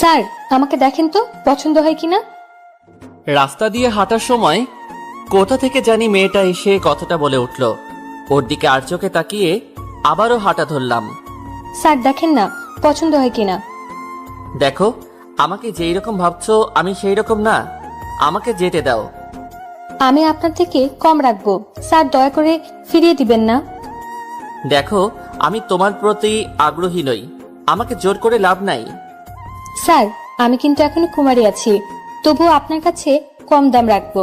Sir, আমাকে দেখেন তো পছন্দ হয় কিনা। রাস্তা দিয়ে হাঁটার সময় কোথা থেকে জানি মেয়েটা এসে কথাটা বলে উঠল। ওর দিকে আর চোখে তাকিয়ে আবারও হাঁটা ধরলাম। স্যার দেখেন না পছন্দ হয় কিনা। দেখো, আমাকে যেই রকম ভাবছো আমি সেই রকম না, আমাকে যেতে দাও। আমি আপনার থেকে কম রাখবো স্যার, দয়া করে ফিরিয়ে দিবেন না। দেখো, আমি তোমার প্রতি আগ্রহী নই, আমাকে জোর করে লাভ নাই। স্যার, আমি কিন্তু এখনো কুমারী আছি, তবুও আপনার কাছে কম দাম রাখবো।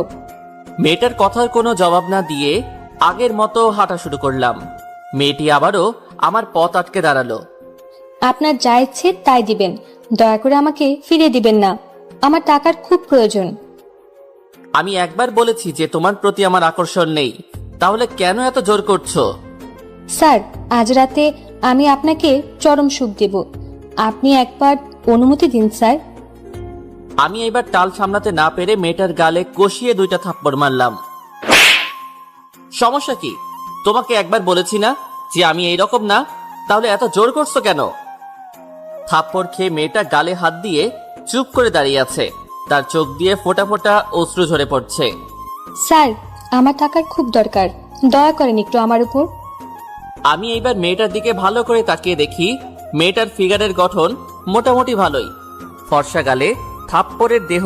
মেয়েটার কথার কোনো জবাব না দিয়ে আগের মতো হাঁটা শুরু করলাম। মেয়েটি আবারও আমার পথ আটকে দাঁড়ালো। আপনার যা ইচ্ছে তাই দিবেন, দয়া করে আমাকে ফিরিয়ে দিবেন না, আমার টাকার খুব প্রয়োজন। আমি একবার বলেছি যে তোমার প্রতি আমার আকর্ষণ নেই, তাহলে কেন এত জোর করছো? স্যার, আজ রাতে আমি আপনাকে চরম সুখ দেব, আপনি একবার অনুমতি দিন স্যার। আমি এবার টাল সামলাতে না পেরে মেয়েটার গালে কষিয়ে 2টা থাপ্পড় মারলাম। সমস্যা কি? তোমাকে একবার বলেছি না যে আমি এইরকম না, তাহলে এত জোর করছো কেন? থাপ্পড় খেয়ে মেয়েটা গালে হাত দিয়ে চুপ করে দাঁড়িয়ে আছে, তার চোখ দিয়ে ফোঁটা ফোঁটা অশ্রু ঝরে পড়ছে। স্যার, আমার টাকার খুব দরকার, দয়া করেন একটু আমার উপর। আমি এইবার মেয়েটার দিকে ভালো করে তাকিয়ে দেখি মেয়েটার ফিগারের গঠন মোটামুটি ভালোই। ফর্সা গালে থাপ্পড়ের দেহ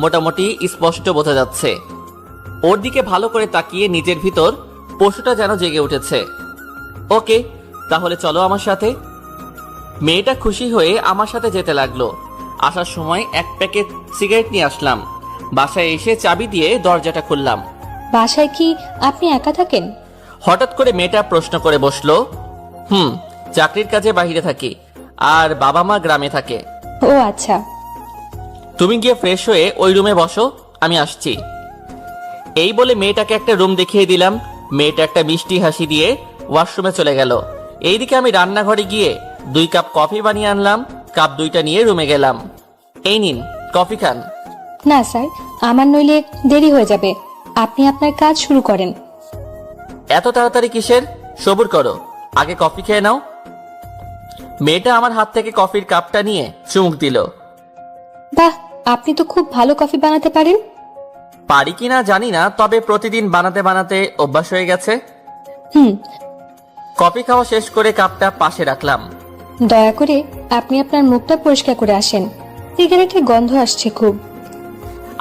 মোটামুটি স্পষ্ট বোঝা যাচ্ছে। ওর দিকে ভালো করে তাকিয়ে নিজের ভিতর পশুটা যেন জেগে উঠেছে। ওকে, তাহলে চলো আমার সাথে। মেয়েটা খুশি হয়ে আমার সাথে যেতে লাগলো। আসার সময় 1 প্যাকেট সিগারেট নিয়ে আসলাম। বাসায় এসে চাবি দিয়ে দরজাটা খুললাম। বাসায় কি আপনি একা থাকেন? হঠাৎ করে মেয়েটা প্রশ্ন করে বসলো। চাকরির কাজে বাইরে থাকি, আর বাবা মা গ্রামে থাকে। ও আচ্ছা। তুমি গিয়ে ফ্রেশ হয়ে ওই রুমে বসো, আমি আসছি। এই বলে মেয়েটাকে একটা রুম দেখিয়ে দিলাম। মেয়েটা একটা মিষ্টি হাসি দিয়ে ওয়াশরুমে চলে গেল। এইদিকে আমি রান্নাঘরে গিয়ে 2 কাপ কফি বানিয়ে আনলাম। কাপ 2টা নিয়ে রুমে গেলাম। এই নিন, কফি খান। না স্যার, আমার নইলে দেরি হয়ে যাবে, আপনি আপনার কাজ শুরু করেন। এত তাড়াতাড়ি কিসের? সবুর করো, আগে কফি খেয়ে নাও। মেয়েটা আমার হাত থেকে কফির কাপটা নিয়ে চুমুক দিল। বাহ, আপনি তো খুব ভালো কফি বানাতে পারেন। পারি কিনা জানি না, তবে প্রতিদিন বানাতে বানাতে অভ্যাস হয়ে গেছে। কফি খাওয়া শেষ করে কাপটা পাশে রাখলাম। দয়া করে আপনি আপনার মুখটা পরিষ্কার করে আসেন, সিগারেটের গন্ধ আসছে খুব।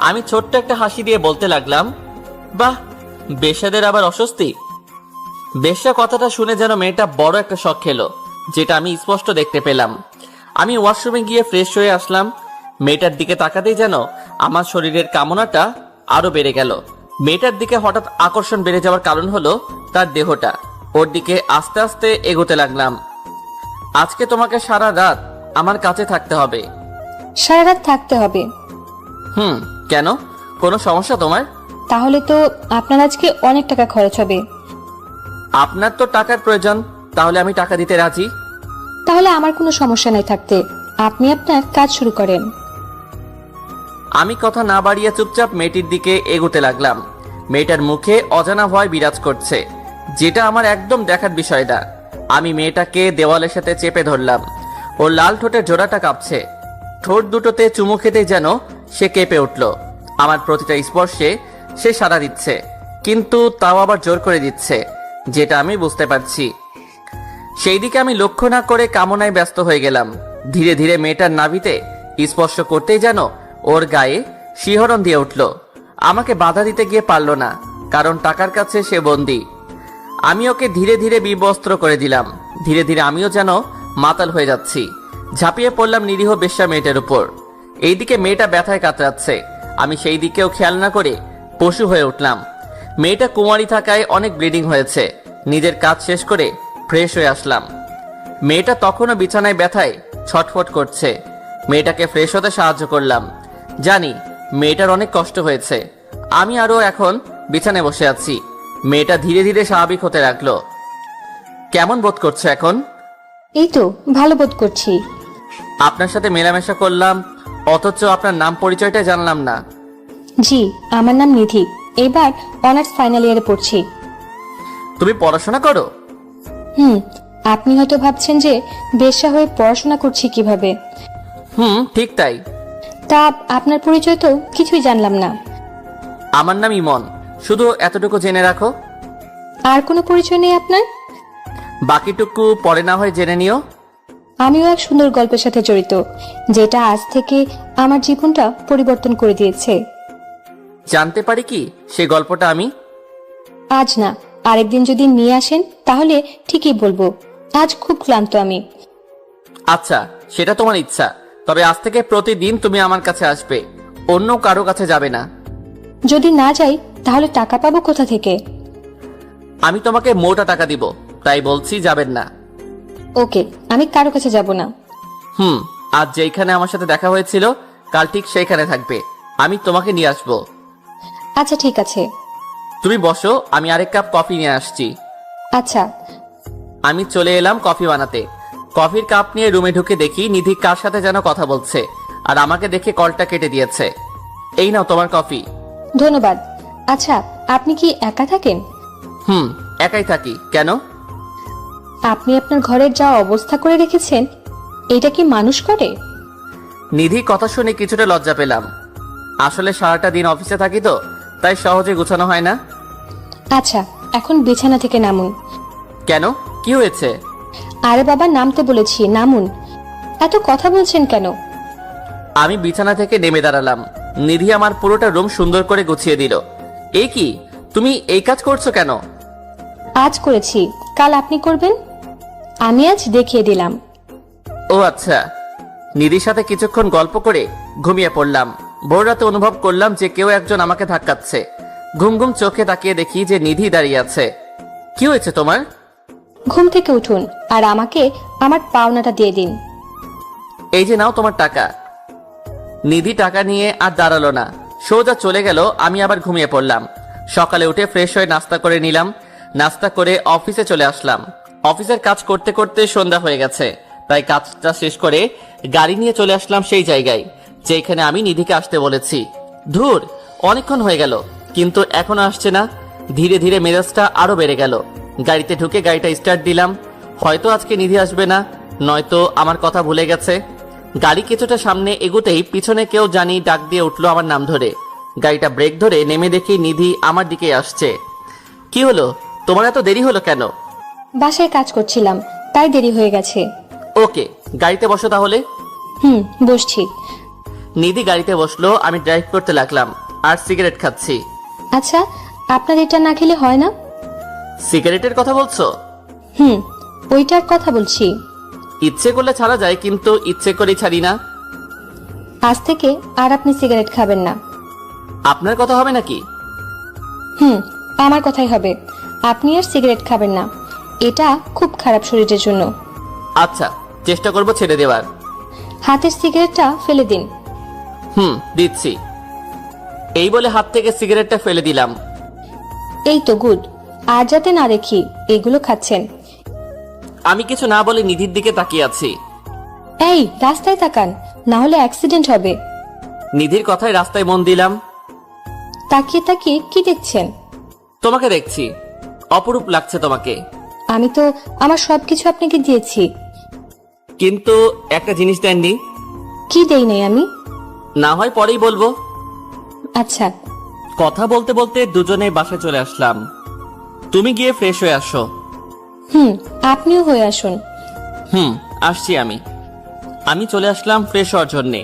আমি ছোট্ট একটা হাসি দিয়ে বলতে লাগলাম, বাহ, বেশ্যাদের আবার অস্বস্তি। বেশ্যা কথাটা শুনে যেন মেয়েটা বড় একটা শখ খেলো, যেটা আমি স্পষ্ট দেখতে পেলাম। আমি ওয়াশরুমে গিয়ে ফ্রেশ হয়ে আসলাম। মেয়েটার দিকে তাকাতেই যেন আমার শরীরের কামনাটা আরো বেড়ে গেল। মেয়েটার দিকে হঠাৎ আকর্ষণ বেড়ে যাওয়ার কারণ হলো তার দেহটা। ওর দিকে আস্তে আস্তে এগোতে লাগলাম। আজকে তোমাকে সারা রাত আমার কাছে থাকতে হবে। সারা রাত থাকতে হবে? কেন? কোনো সমস্যা তোমার? তাহলে তো আপনার আজকে অনেক টাকা খরচ হবে। আপনার তো টাকার প্রয়োজন, তাহলে আমি টাকা দিতে রাজি। তাহলে আমার কোনো সমস্যা নাই থাকতে, আপনি আপনার কাজ শুরু করেন। আমি কথা না বাড়িয়ে চুপচাপ মেয়েটির দিকে এগোতে লাগলাম। মেয়েটার মুখে অজানা ভয় বিরাজ করছে, যেটা আমার একদম দেখার বিষয় না। আমি মেয়েটাকে দেওয়ালের সাথে চেপে ধরলাম। ওর লাল ঠোঁটের জোড়াটা কাঁপছে। ঠোঁট দুটোতে চুমু খেতেই যেন সে কেঁপে উঠল। আমার প্রতিটা স্পর্শে সে সাড়া দিচ্ছে, কিন্তু তাও আবার জোর করে দিচ্ছে, যেটা আমি বুঝতে পারছি। সেই দিকে আমি লক্ষ্য না করে কামনায় ব্যস্ত হয়ে গেলাম। ধীরে ধীরে মেয়েটার নাভিতে স্পর্শ করতেই যেন ওর গায়ে শিহরণ দিয়ে উঠল। আমাকে বাধা দিতে গিয়ে পারল না, কারণ টাকার কাছে সে বন্দী। আমি ওকে ধীরে ধীরে বিবস্ত্র করে দিলাম। ধীরে ধীরে আমিও যেন মাতাল হয়ে যাচ্ছি। ঝাঁপিয়ে পড়লাম নিরীহ বেশ্যা মেয়েটার উপর। এইদিকে মেয়েটা ব্যথায় কাতরাচ্ছে, আমি সেই দিকেও খেয়াল না করে পশু হয়ে উঠলাম। মেয়েটা কুমারী থাকায় অনেক ব্লিডিং হয়েছে। নিজের কাজ শেষ করে ফ্রেশ হয়ে আসলাম। মেয়েটা তখনও বিছানায় ব্যথায় ছটফট করছে। মেয়েটাকে ফ্রেশ হতে সাহায্য করলাম। জানি মেয়েটার অনেক কষ্ট হয়েছে। আমি আরো এখন বিছানায় বসে আছি। মেয়েটা ধীরে ধীরে স্বাভাবিক হতে লাগলো। কেমন বোধ করছে এখন? এই তো ভালো বোধ করছি। আপনার সাথে মেলামেশা করলাম, অথচ আপনার নাম পরিচয়টা জানলাম না। জি, আমার নাম নিধি, এবার অনার্স ফাইনাল ইয়ারে পড়ছি। তুমি পড়াশোনা করো? আপনি হয়তো ভাবছেন যে বেশ্যা হয়ে পড়াশোনা করছি কিভাবে। ঠিক তাই। তা আপনার পরিচয় তো কিছুই জানলাম না। আমার নাম ইমন, শুধু এতটুকু জেনে রাখো। আর কোনো পরিচয় নেই আপনার? বাকিটুকু পরে না হয় জেনে নিও। আমিও এক সুন্দর গল্পের সাথে জড়িত, যেটা আজ থেকে আমার জীবনটা পরিবর্তন করে দিয়েছে। জানতে পারি কি সে গল্পটা আমি? আজ না, আরেকদিন যদি নিয়ে আসেন তাহলে ঠিকই বলবো। আজ খুব ক্লান্ত আমি। আচ্ছা, সেটা তোমার ইচ্ছা, তবে আজ থেকে প্রতিদিন তুমি আমার কাছে আসবে, অন্য কারো কাছে যাবে না। যদি না যাই তাহলে টাকা পাবো কোথা থেকে? আমি তোমাকে মোটা টাকা দিব, তাই বলছি যাবেন না। ওকে, আমি কারো কাছে যাব না। আজ যেইখানে আমার সাথে দেখা হয়েছিল কাল ঠিক সেইখানে থাকবে, আমি তোমাকে নিয়ে আসবো। আচ্ছা ঠিক আছে। তুমি বসো, আমি আরেক কাপ কফি নিয়ে আসছি। আচ্ছা। আমি চলে এলাম কফি বানাতে। কফির কাপ নিয়ে রুমে ঢুকে দেখি নিধি কার সাথে যেন কথা বলছে, আর আমাকে দেখে কলটা কেটে দিয়েছে। এই নাও তোমার কফি। ধন্যবাদ। আচ্ছা, আপনি কি একা থাকেন? একাই থাকি। কেন? আপনি আপনার ঘরের যা অবস্থা করে রেখেছেন, এটা কি মানুষ করে? নিধি কথা শুনে কিছুটা লজ্জা পেলাম। আসলে সারাটা দিন অফিসে থাকি তো, তাই সহজে গুছানো হয় না। আচ্ছা, এখন বিছানা থেকে নামুন। কেন, কি হয়েছে? আরে বাবা, নামতে বলেছি, নামুন। এত কথা বলছেন কেন? আমি বিছানা থেকে নেমে দাঁড়ালাম। নিধি আমার পুরোটা রুম সুন্দর করে গুছিয়ে দিল। এই কি, তুমি এই কাজ করছো কেন? আজ করেছি, কাল আপনি করবেন। আমি আজ দেখিয়ে দিলাম। ও আচ্ছা। নিধির সাথে কিছুক্ষণ গল্প করে ঘুমিয়ে পড়লাম। ভোর রাতে অনুভব করলাম যে কেউ একজন আমাকে ধাক্কাচ্ছে। ঘুম ঘুম চোখে তাকিয়ে দেখি যে নিধি দাঁড়িয়ে আছে। কি হয়েছে তোমার? ঘুম থেকে উঠুন আর আমাকে আমার পাওনাটা দিয়ে দিন। এই যে নাও তোমার টাকা। নিধি টাকা নিয়ে আর দাঁড়ালো না, সোজা চলে গেল। আমি আবার ঘুমিয়ে পড়লাম। সকালে উঠে ফ্রেশ হয়ে নাস্তা করে নিলাম। নাস্তা করে অফিসে চলে আসলাম। অফিসের কাজ করতে করতে সন্ধ্যা হয়ে গেছে, তাই কাজটা শেষ করে গাড়ি নিয়ে চলে আসলাম সেই জায়গায় যেখানে আমি নিধিকে আসতে বলেছি। ধুর, অনেকক্ষণ হয়ে গেল কিন্তু এখনো আসছে না। ধীরে ধীরে মেজাজটা আরো বেড়ে গেল। গাড়িতে ঢুকে গাড়িটা স্টার্ট দিলাম। হয়তো আজকে নিধি আসবে না, নয়তো আমার কথা ভুলে গেছে। গাড়ি কিছুটা সামনে এগোতেই পিছনে কেউ জানি ডাক দিয়ে উঠলো আমার নাম ধরে। গাড়িটা ব্রেক ধরে নেমে দেখি নিধি আমার দিকে আসছে। কি হলো, তোমার এত দেরি হলো কেন? বাসায় কাজ করছিলাম, তাই দেরি হয়ে গেছে। ওকে, গাড়িতে বসো তাহলে। বসছি। নিধি গাড়িতে বসলো, আমি ড্রাইভ করতে লাগলাম আর সিগারেট খাচ্ছি। আচ্ছা, আপনার এটা না খেলে হয় না? সিগারেটের কথা বলছো? ওইটার কথা বলছি। ইচ্ছে করলে ছাড়া যায়, কিন্তু ইচ্ছে করে ছাড়ি না। আজ থেকে আর আপনি সিগারেট খাবেন না। আপনার কথা হবে নাকি? আমার কথাই হবে। আপনি আর সিগারেট খাবেন না, এটা খুব খারাপ শরীরের জন্য। আচ্ছা, চেষ্টা করবো ছেড়ে দেওয়ার। হাতের সিগারেটটা ফেলে দিন। দিচ্ছি। এই বলে হাত থেকে সিগারেটটা ফেলে দিলাম। এই তো গুড। আর যাতে না দেখি এগুলো খাচ্ছেন। আমি কিছু না বলে নিধির দিকে তাকিয়ে আছি। এই, রাস্তায় তাকান, না হলে অ্যাক্সিডেন্ট হবে। নিধির কথায় রাস্তায় মন দিলাম। তাকিয়ে তাকিয়ে কি দেখছেন? তোমাকে দেখছি, অপরূপ লাগছে তোমাকে। আমি তো আমার সবকিছু আপনাকে দিয়েছি। কিন্তু একটা জিনিস দেননি। কি দেই নাই আমি? না হয় পরেই বলবো। আচ্ছা। কথা বলতে বলতে দুজনে বাসায় চলে আসলাম। তুমি গিয়ে ফ্রেশ হয়ে আসো। আপনিও হয়ে আসুন। আসছি আমি। আমি চলে আসলাম ফ্রেশ হওয়ার জন্যে।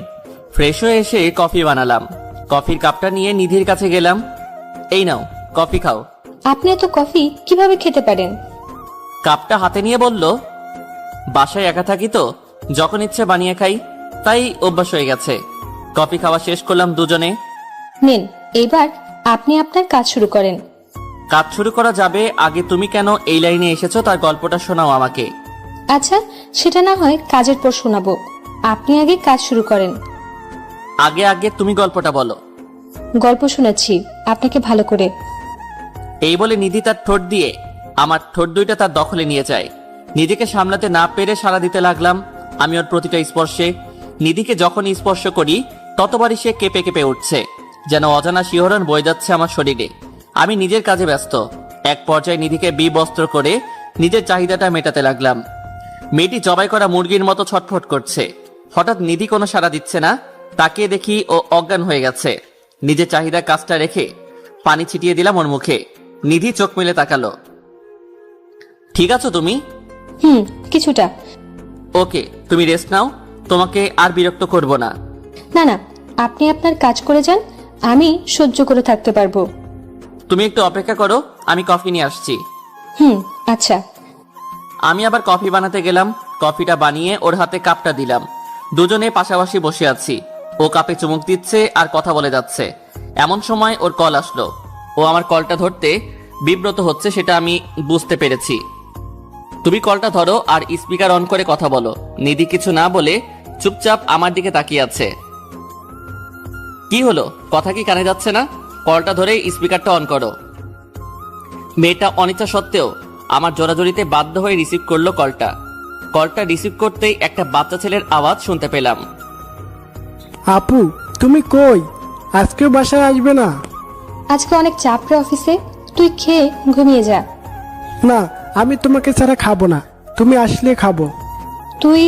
ফ্রেশ হয়ে এসে কফি বানালাম। কফির কাপটা নিয়ে নিধির কাছে গেলাম। এই নাও, কফি খাও। আপনি এত কফি কিভাবে খেতে পারেন? কাপটা হাতে নিয়ে বলল, বাসায় একা থাকি তো, যখন ইচ্ছে বানিয়ে খাই, তাই অভ্যাস হয়ে গেছে। কফি খাওয়া শেষ করলাম দুজনে। নিন, এবার আপনি আপনার কাজ শুরু করেন। কাজ শুরু করা যাবে, আগে তুমি কেন এই লাইনে এসেছো তার গল্পটা শোনাও আমাকে। আচ্ছা, সেটা না হয় কাজের পর শোনাবো। আপনি আগে কাজ শুরু করেন। আগে আগে তুমি গল্পটা বলো। গল্প শোনাচ্ছি আপনাকে ভালো করে। এই বলে নিধি তার ঠোঁট দিয়ে আমার ঠোঁট দুইটা তার দখলে নিয়ে যায়। নিজেকে সামলাতে না পেরে সাড়া দিতে লাগলাম আমি ওর প্রতিটা স্পর্শে। নিধিকে যখনই স্পর্শ করি ততবারই সে কেঁপে কেঁপে উঠছে, যেন অজানা শিহরণ বয়ে যাচ্ছে আমার শরীরে। আমি নিজের কাজে ব্যস্ত। এক পর্যায়ে নিধিকে বিবস্ত্র করে নিজের চাহিদাটা মেটাতে লাগলাম। মেয়েটি জবাই করা মুরগির মতো ছটফট করছে। হঠাৎ নিধি কোনো সাড়া দিচ্ছে না। তাকিয়ে দেখি ও অজ্ঞান হয়ে গেছে। নিজের চাহিদা কাজটা রেখে পানি ছিটিয়ে দিলাম ওর মুখে। নিধি চোখ মেলে তাকালো। ঠিক আছো তুমি? কিছুটা। ওকে, তুমি রেস্ট নাও, তোমাকে আর বিরক্ত করব না। না না, আপনি আপনার কাজ করে যান, আমি সহ্য করে থাকতে পারবো। তুমি একটু অপেক্ষা করো, আমি কফি নিয়ে আসছি। আচ্ছা। আমি আবার কফি বানাতে গেলাম। কফিটা বানিয়ে ওর হাতে কাপটা দিলাম। দুজনে পাশাপাশি বসে আছি। ও কাপে চুমুক দিচ্ছে আর কথা বলে যাচ্ছে। এমন সময় ওর কল আসলো। ও আমার কলটা ধরতে বিব্রত হচ্ছে, সেটা আমি বুঝতে পেরেছি। তুমি কলটা ধরো আর স্পিকার অন করে কথা বলো। নিধি কিছু না বলে চুপচাপ আমার দিকে তাকিয়ে আছে। কি হলো, কথা কি কানে যাচ্ছে না? কলটা ধরে স্পিকারটা অন করো। মেয়েটা অনিচ্ছা সত্ত্বেও আমার জোরাজোরিতে বাধ্য হয়ে রিসিভ করলো কলটা। কলটা রিসিভ করতেই একটা বাচ্চা ছেলের আওয়াজ শুনতে পেলাম। আপু, তুমি কই? আজকেও বাসায় আসবে না? আজকে অনেক চাপ রে অফিসে, তুই খেয়ে ঘুমিয়ে যা। না, আমি তোমাকে ছাড়া খাবো না, তুমি আসলে খাবো। তুই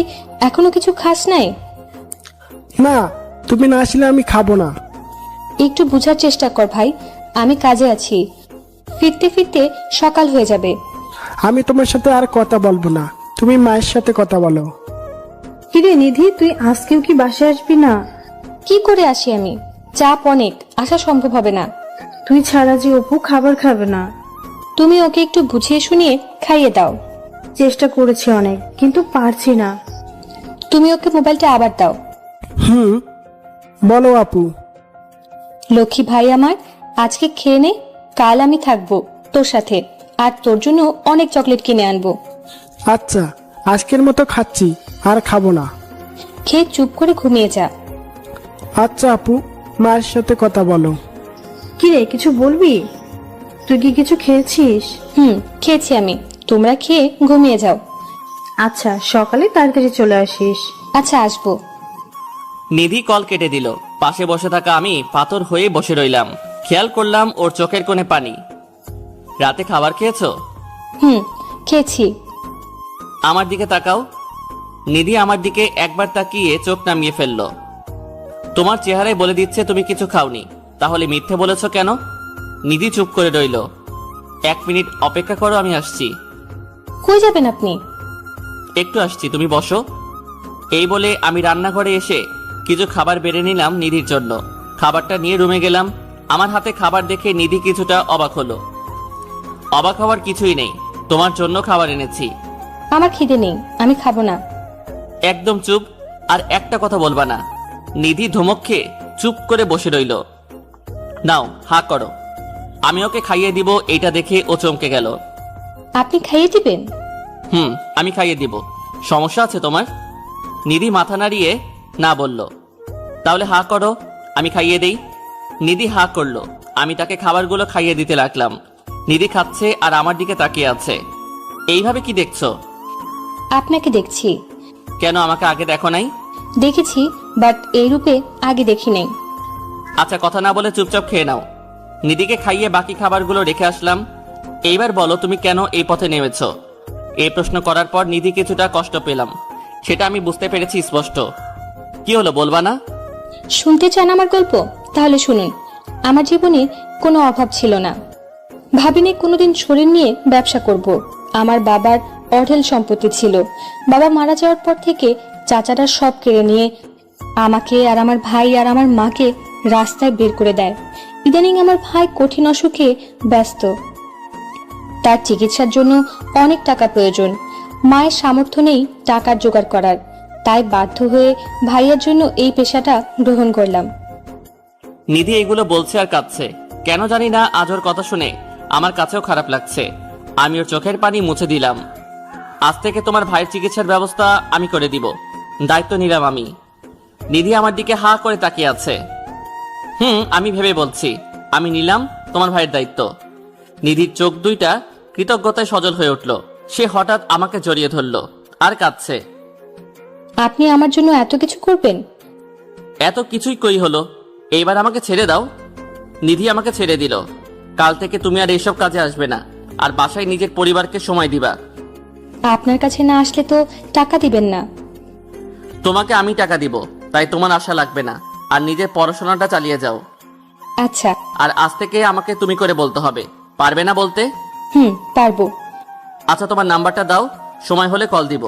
এখনো কিছু খাস নাই? না, তুমি না আসলে আমি খাবো না। একটু বুঝার চেষ্টা কর ভাই, আমি কাজে আছি, ফিরতে ফিরতে সকাল হয়ে যাবে। আমি তোমার সাথে আর কথা বলবো না, তুমি মায়ের সাথে কথা বলো। কিরে নিধি, তুই আজকেও কি বাসায় আসবি না? কি করে আসি আমি? চাপ অনেক, আসা সম্ভব হবে না। তুই ছাড়া যে অপু খাবার খাবে না। তুমি ওকে একটু বুঝিয়ে শুনিয়ে খাইয়ে দাও। চেষ্টা করেছি অনেক, কিন্তু পারছি না। তুমি ওকে মোবাইলটা আবার দাও। বলো আপু। লক্ষ্মী ভাই আমার, আজকে খেয়ে নে, কাল আমি থাকবো তোর সাথে, আর তোর জন্য অনেক চকলেট কিনে আনবো। আচ্ছা, আজকের মতো খাচ্ছি, আর খাবো না। খেয়ে চুপ করে ঘুমিয়ে যা। আচ্ছা আপু, মায়ের সাথে কথা বলো। কিরে, কিছু বলবি? তুই কি কিছু খেয়েছিস? খেয়েছি আমি, তোমরা খেয়ে ঘুমিয়ে যাও। আচ্ছা, সকালে তাড়াতাড়ি চলে আসিস। আচ্ছা, আসবো। নিধি কল কেটে দিল। পাশে বসে থাকা আমি পাথর হয়ে বসে রইলাম। খেয়াল করলাম ওর চোখের কোণে পানি। রাতে খাবার খেয়েছো? খেয়েছি। আমার দিকে তাকাও। নিধি আমার দিকে একবার তাকিয়ে চোখ নামিয়ে ফেললো। তোমার চেহারায় বলে দিচ্ছে তুমি কিছু খাওনি, তাহলে মিথ্যে বলেছ কেন? নিধি চুপ করে রইল। 1 মিনিট অপেক্ষা করো, আমি আসছি। কই যাবেন আপনি? একটু আসছি, তুমি বসো। এই বলে আমি রান্নাঘরে এসে কিছু খাবার বেড়ে নিলাম নিধির জন্য। খাবারটা নিয়ে রুমে গেলাম। আমার হাতে খাবার দেখে নিধি কিছুটা অবাক হলো। অবাক হওয়ার কিছুই নেই, তোমার জন্য খাবার এনেছি। আমার খিদে নেই, আমি খাবো না। একদম চুপ, আর একটা কথা বলবা না। নিধি ধমক খেয়ে চুপ করে বসে রইল। নাও, হা করো, আমি ওকে খাইয়ে দিব। এইটা দেখে ও চমকে গেল। আপনি খাইয়ে দিবেন? আমি খাইয়ে দিব। সমস্যা আছে তোমার? নিধি মাথা নাড়িয়ে না বলল। তাহলে হা করো, আমি খাইয়ে দেই। নিধি হা করলো। আমি তাকে খাবারগুলো খাইয়ে দিতে লাগলাম। নিধি খাচ্ছে আর আমার দিকে তাকিয়ে আছে। এইভাবে কি দেখছো? আপনাকে দেখছি। কেন, আমাকে আগে দেখো নাই? দেখেছি, বাট এই রূপে আগে দেখি নাই। আচ্ছা, কথা না বলে চুপচাপ খেয়ে নাও। নিধিকে খাইয়ে বাকি খাবারগুলো রেখে আসলাম। এইবার বলো, তুমি কেন এই পথে নেমেছ? এই প্রশ্ন করার পর নিধি কিছুটা কষ্ট পেলাম, সেটা আমি বুঝতে পেরেছি স্পষ্ট। কি হলো, বলবা না? শুনতে চান আমার গল্প? তাহলে শুনুন। আমার জীবনে কোনো অভাব ছিল না, ভাবিনি কোনোদিন শরীর নিয়ে ব্যবসা করব। আমার বাবার অঢেল সম্পত্তি ছিল। বাবা মারা যাওয়ার পর থেকে চাচারা সব কেড়ে নিয়ে আমাকে আর আমার ভাই আর আমার মাকে রাস্তায় বের করে দেয়। ইদানিং আমার ভাই কঠিন অসুখে ব্যস্ত, তার চিকিৎসার জন্য অনেক টাকা প্রয়োজন। মায়ের সামর্থ্য নেই টাকার জোগাড় করার, তাই বাধ্য হয়ে ভাইয়ের জন্য এই পেশাটা গ্রহণ করলাম। নিধি এগুলো বলছে আর কাঁদছে। কেন জানি না, আজ ওর কথা শুনে আমার কাছেও খারাপ লাগছে। আমি ওর চোখের পানি মুছে দিলাম। আজ থেকে তোমার ভাইয়ের চিকিৎসার ব্যবস্থা আমি করে দিব, দায়িত্ব নিলাম আমি। নিধি আমার দিকে হা করে তাকিয়ে আছে। আমি ভেবে বলছি, আমি নিলাম তোমার ভাইয়ের দায়িত্ব। নিধির চোখ দুইটা কৃতজ্ঞতায় সজল হয়ে উঠল। সে হঠাৎ আমাকে জড়িয়ে ধরল আর কাঁদছে। আপনি আমার জন্য এত কিছু করবেন? এত কিছুই কই হলো, এইবার আমাকে ছেড়ে দাও। নিধি আমাকে ছেড়ে দিল। কাল থেকে তুমি আর এইসব কাজে আসবে না, আর বাসায় নিজের পরিবারকে সময় দিবা। আপনার কাছে না আসলে তো টাকা দিবেন না। তোমাকে আমি টাকা দিব, তাই তোমার আশা লাগবে না। আর নিজের পড়াশোনাটা চালিয়ে যাও। আচ্ছা। আর আজ থেকে আমাকে তুমি করে বলতে হবে, পারবে না বলতে? পারবো। আচ্ছা, তোমার নাম্বারটা দাও, সময় হলে কল দিব।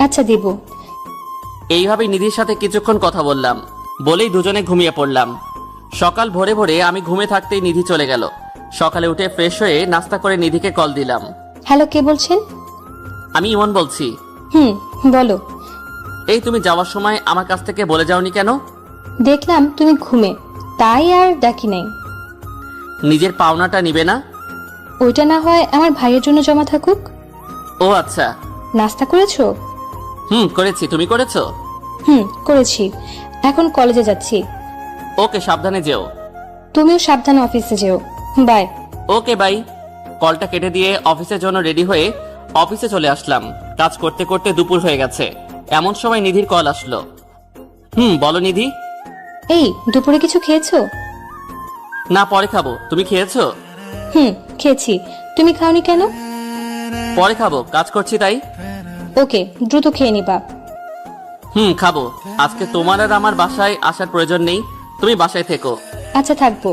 আচ্ছা, দিব। এইভাবেই নিধির সাথে কিছুক্ষণ কথা বললাম, বলেই দুজনে ঘুমিয়ে পড়লাম। সকাল ভোরে ভোরে আমি ঘুমে থাকতেই নিধি চলে গেল। সকালে উঠে ফ্রেশ হয়ে নাস্তা করে নিধিকে কল দিলাম। হ্যালো, কে বলছেন? আমি ইমন বলছি। বলো। এই, তুমি যাওয়ার সময় আমার কাছ থেকে বলে যাওনি কেন? দেখলাম তুমি ঘুমে, তাই আর ডাকি নাই। নিজের পাওনাটা নিবে না? ওইটা না হয় আমার ভাইয়ের জন্য জমা থাকুক। ও আচ্ছা। নাস্তা করেছো? করেছি, তুমি করেছো? করেছি। এখন কলেজে যাচ্ছি। ওকে, সাবধানে যেও। তুমিও সাবধানে অফিসে যেও। বাই। Okay, bye. কলটা কেটে দিয়ে অফিসের জন্য রেডি হয়ে অফিসে চলে আসলাম। কাজ করতে করতে দুপুর হয়ে গেছে, এমন সময় নিধির কল আসলো। বলো নিধি। এই, দুপুরে কিছু খেয়েছো? না, পরে খাবো। তুমি খেয়েছো? খেয়েছি। তুমি খাওনি কেন? পরে খাবো, কাজ করছি তাই। ওকে, দ্রুত খেয়ে নিবা। খাবো। আজকে তোমার আর আমার বাসায় আসার প্রয়োজন নেই, তুমি বাসায় থেকো। আচ্ছা, থাকবো।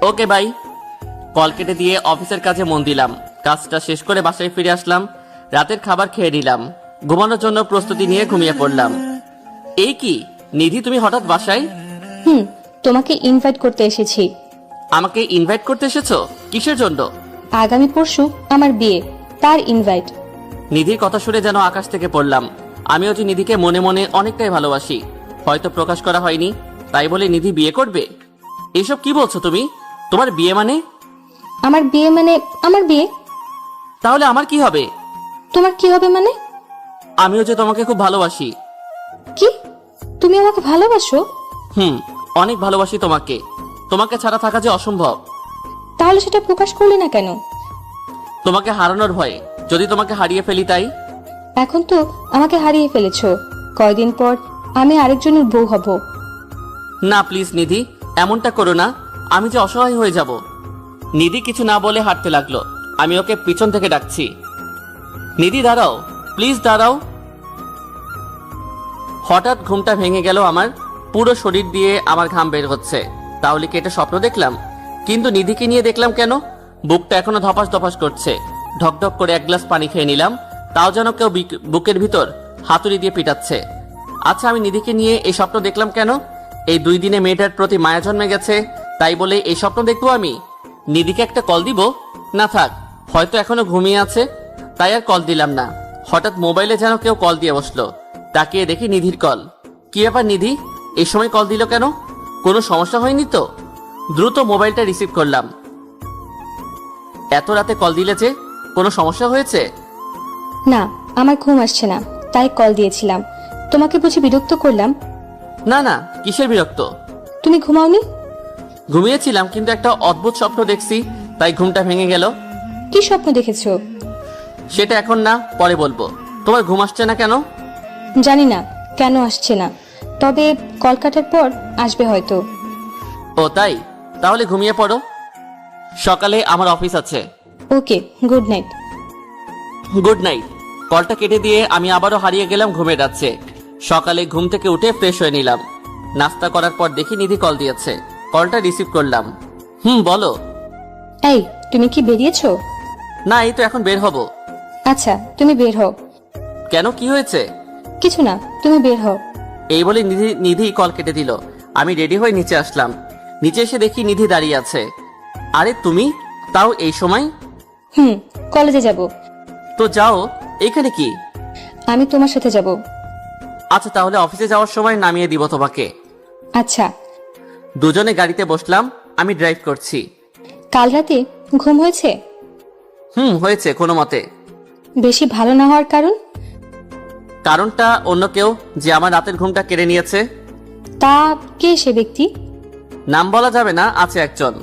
ওকে, বাই। কল কেটে দিয়ে অফিসের কাজে মন দিলাম। কাজটা শেষ করে বাসায় ফিরে আসলাম। রাতের খাবার খেয়ে নিলাম, ঘুমানোর জন্য প্রস্তুতি নিয়ে ঘুমিয়ে পড়লাম। এই কি নিধি, তুমি হঠাৎ বাসায়? তোমাকে ইনভাইট করতে এসেছি। আমাকে ইনভাইট করতে এসেছো? কিসের জন্য? আগামী পরশু আমার বিয়ে, তার ইনভাইট। নিধির কথা শুনে যেন আকাশ থেকে পড়লাম। আমিও যে নিধিকে মনে মনে অনেকটাই ভালোবাসি, হয়তো প্রকাশ করা হয়নি, তাই বলে নিধি বিয়ে করবে? এসব কি বলছো তুমি? তোমার বিয়ে মানে? আমার বিয়ে মানে আমার বিয়ে। তাহলে আমার কি হবে? তোমার কি হবে মানে? আমিও যে তোমাকে খুব ভালোবাসি। কি? তুমি আমাকে ভালোবাসো? অনেক ভালোবাসি তোমাকে। তোমাকে ছাড়া থাকা যে অসম্ভব। তাহলে সেটা প্রকাশ করলে না কেন? তোমাকে হারানোর ভয়ে, যদি তোমাকে হারিয়ে ফেলি তাই। এখন তো আমাকে হারিয়ে ফেলেছো, কয়দিন পর আমি আরেকজনের বউ হব। না প্লিজ নিধি, এমনটা করো না, আমি যে অসহায় হয়ে যাব। নিধি কিছু না বলে হাঁটতে লাগলো। আমি ওকে পিছন থেকে ডাকছি, নিধি দাঁড়াও, প্লিজ দাঁড়াও। হঠাৎ ঘুমটা ভেঙে গেল আমার। পুরো শরীর দিয়ে আমার ঘাম বের হচ্ছে। তাহলে কি এটা স্বপ্ন দেখলাম? কিন্তু নিধিকে নিয়ে দেখলাম কেন? বুকটা এখনো ধপাস ধপাস করছে। ঢকঢক করে এক গ্লাস পানি খেয়ে নিলাম, তাও যেন কেউ বুকের ভিতর হাতুড়ি দিয়ে পিটাচ্ছে। আচ্ছা, আমি নিধিকে নিয়ে এই স্বপ্ন দেখলাম কেন? এই 2 দিনে মেয়েটার প্রতি মায়া জন্মে গেছে, তাই বলে এই স্বপ্ন দেখবো আমি? নিধিকে একটা কল দিব? না থাক, হয়তো এখনো ঘুমিয়ে আছে, তাই আর কল দিলাম না। হঠাৎ মোবাইলে যেন কেউ কল দিয়ে বসলো। তাকিয়ে দেখি নিধির কল। কি ব্যাপার নিধি, এই সময় কল দিল কেন? কোনো সমস্যা হয়নি তো? দ্রুত মোবাইলটা রিসিভ করলাম। এত রাতে কল দিলে যে, কোনো সমস্যা হয়েছে? না, আমার ঘুম আসছে না, তাই কল দিয়েছিলাম। তোমাকে বুঝি বিরক্ত করলাম? না না, কিসের বিরক্ত? তুমি ঘুমাওনি? ঘুমিয়েছিলাম, কিন্তু একটা অদ্ভুত স্বপ্ন দেখছি, তাই ঘুমটা ভেঙে গেল। কি স্বপ্ন দেখেছো? সেটা এখন না, পরে বলবো। তোমার ঘুম আসছে না কেন? জানি না কেন আসছে না, তবে কল কাটার পর আসবে হয়তো। ও তাই? তাহলে ঘুমিয়ে পড়ো, সকালে আমার অফিস আছে। ওকে, গুড নাইট। Good night. কলটা কেটে দিয়ে আমি আবারও হারিয়ে গেলাম ঘুমের রাজ্যে। সকালে ঘুম থেকে উঠে ফ্রেশ হয়ে নিলাম। নাস্তা করার পর দেখি নিধি কল দিয়েছে। কলটা রিসিভ করলাম। বলো। এই, তুমি কি বেরিয়েছো? না, এই তো এখন বের হব। আচ্ছা, তুমি বের হও। কেন, কি হয়েছে? কিছু না, তুমি বের হও। এই বলে নিধি কল কেটে দিল। আমি রেডি হয়ে নিচে আসলাম। নিচে এসে দেখি নিধি দাঁড়িয়ে আছে। আরে তুমি, তাও এই সময়? কলেজে যাব। তো যাও, এইখানে কি? আমি তোমার সাথে যাব। আচ্ছা, তাহলে অফিসে যাওয়ার সময় নামিয়ে দিব তোমাকে। আচ্ছা। দুজনে গাড়িতে বসলাম, আমি ড্রাইভ করছি। কাল রাতে ঘুম হয়েছে? হয়েছে কোনো মতে। বেশি ভালো না হওয়ার কারণ? কারণটা অন্য কেউ, যে আমার রাতের ঘুমটা কেড়ে নিয়েছে। তা কে সে ব্যক্তি? নাম বলা যাবে না, আছে একজন।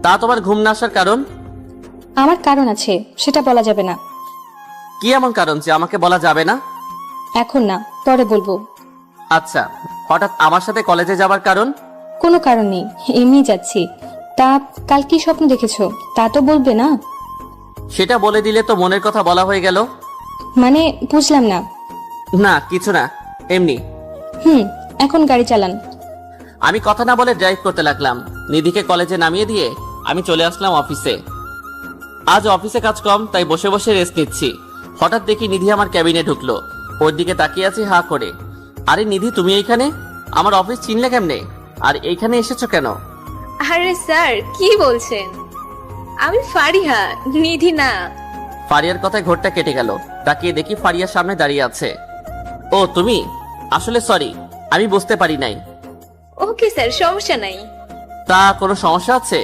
তা তোমার ঘুম না আসার কারণ? আমার কারণ আছে, সেটা বলা যাবে না। কি এমন কারণ যে আমাকে বলা যাবে না? এখন না, পরে বলবো। আচ্ছা, হঠাৎ আমার সাথে কলেজে যাবার কারণ? কোনো কারণ নেই, এমনি যাচ্ছি। তা কাল কি স্বপ্ন দেখেছো তা তো বলবে না? সেটা বলে দিলে তো মনের কথা বলা হয়ে গেল। মানে বুঝলাম না। না কিছু না, এমনি। এখন গাড়ি চালান। আমি কথা না বলে ড্রাইভ করতে লাগলাম। নিধিকে কলেজে নামিয়ে দিয়ে আমি চলে আসলাম অফিসে। আজ অফিসে কাজ কম, তাই বসে বসে রেস্ট নিচ্ছি। হঠাৎ দেখি নিধি আমার ক্যাবিনে ঢুকলো। ওর দিকে তাকিয়ে আছি হা করে। আরে নিধি, তুমি এইখানে? আমার অফিস চিনলে কেমনে? আর এইখানে এসেছো কেন? আরে স্যার, কি বলছেন? আমি ফারিহা, নিধি না। ফারিয়ার কথায় ঘোরটা কেটে গেল। তাকিয়ে দেখি ফারিয়ার সামনে দাঁড়িয়ে আছে। ও তুমি? আসলে সরি, আমি বুঝতে পারি নাই। ওকে স্যার, সমস্যা নাই। তা কোনো সমস্যা আছে?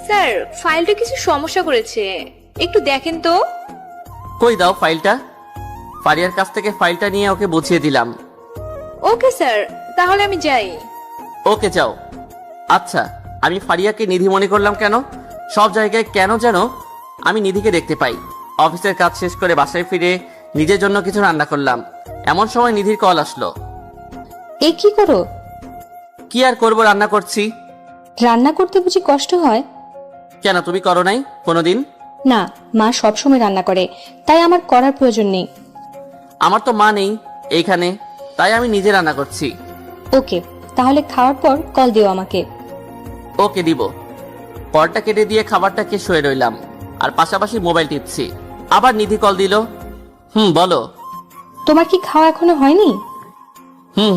স্যার, ফাইলটা কিছু সমস্যা করেছে, একটু দেখেন তো। কই দাও ফাইলটা। ফারিয়ার কাছ থেকে ফাইলটা নিয়ে ওকে বুঝিয়ে দিলাম। ওকে স্যার, তাহলে আমি যাই। ওকে যাও। আচ্ছা, আমি ফারিয়াকে নিধি মনে করলাম কেন? সব জায়গায় কেন যেন আমি নিধিকে দেখতে পাই। অফিসের কাজ শেষ করে বাসায় ফিরে নিজের জন্য কিছু রান্না করলাম। এমন সময় নিধির কল আসলো। এ কি করো? কি আর করবো, রান্না করছি। রান্না করতে বুঝি কষ্ট হয়? কেন, তুমি করো নাই কোনোদিন? না, মা সবসময় রান্না করে, তাই আমার করার প্রয়োজন নেই। আমার তো মা নেই এইখানে, তাই আমি নিজে রান্না করছি। ওকে, তাহলে খাওয়ার পর কল দিও আমাকে। ওকে দিব। কলটা কেটে দিয়ে খাবারটা খেয়ে শুয়ে রইলাম, আর পাশাপাশি মোবাইল টিপছি। আবার নিধি কল দিল। বলো। তোমার কি খাওয়া এখনো হয়নি?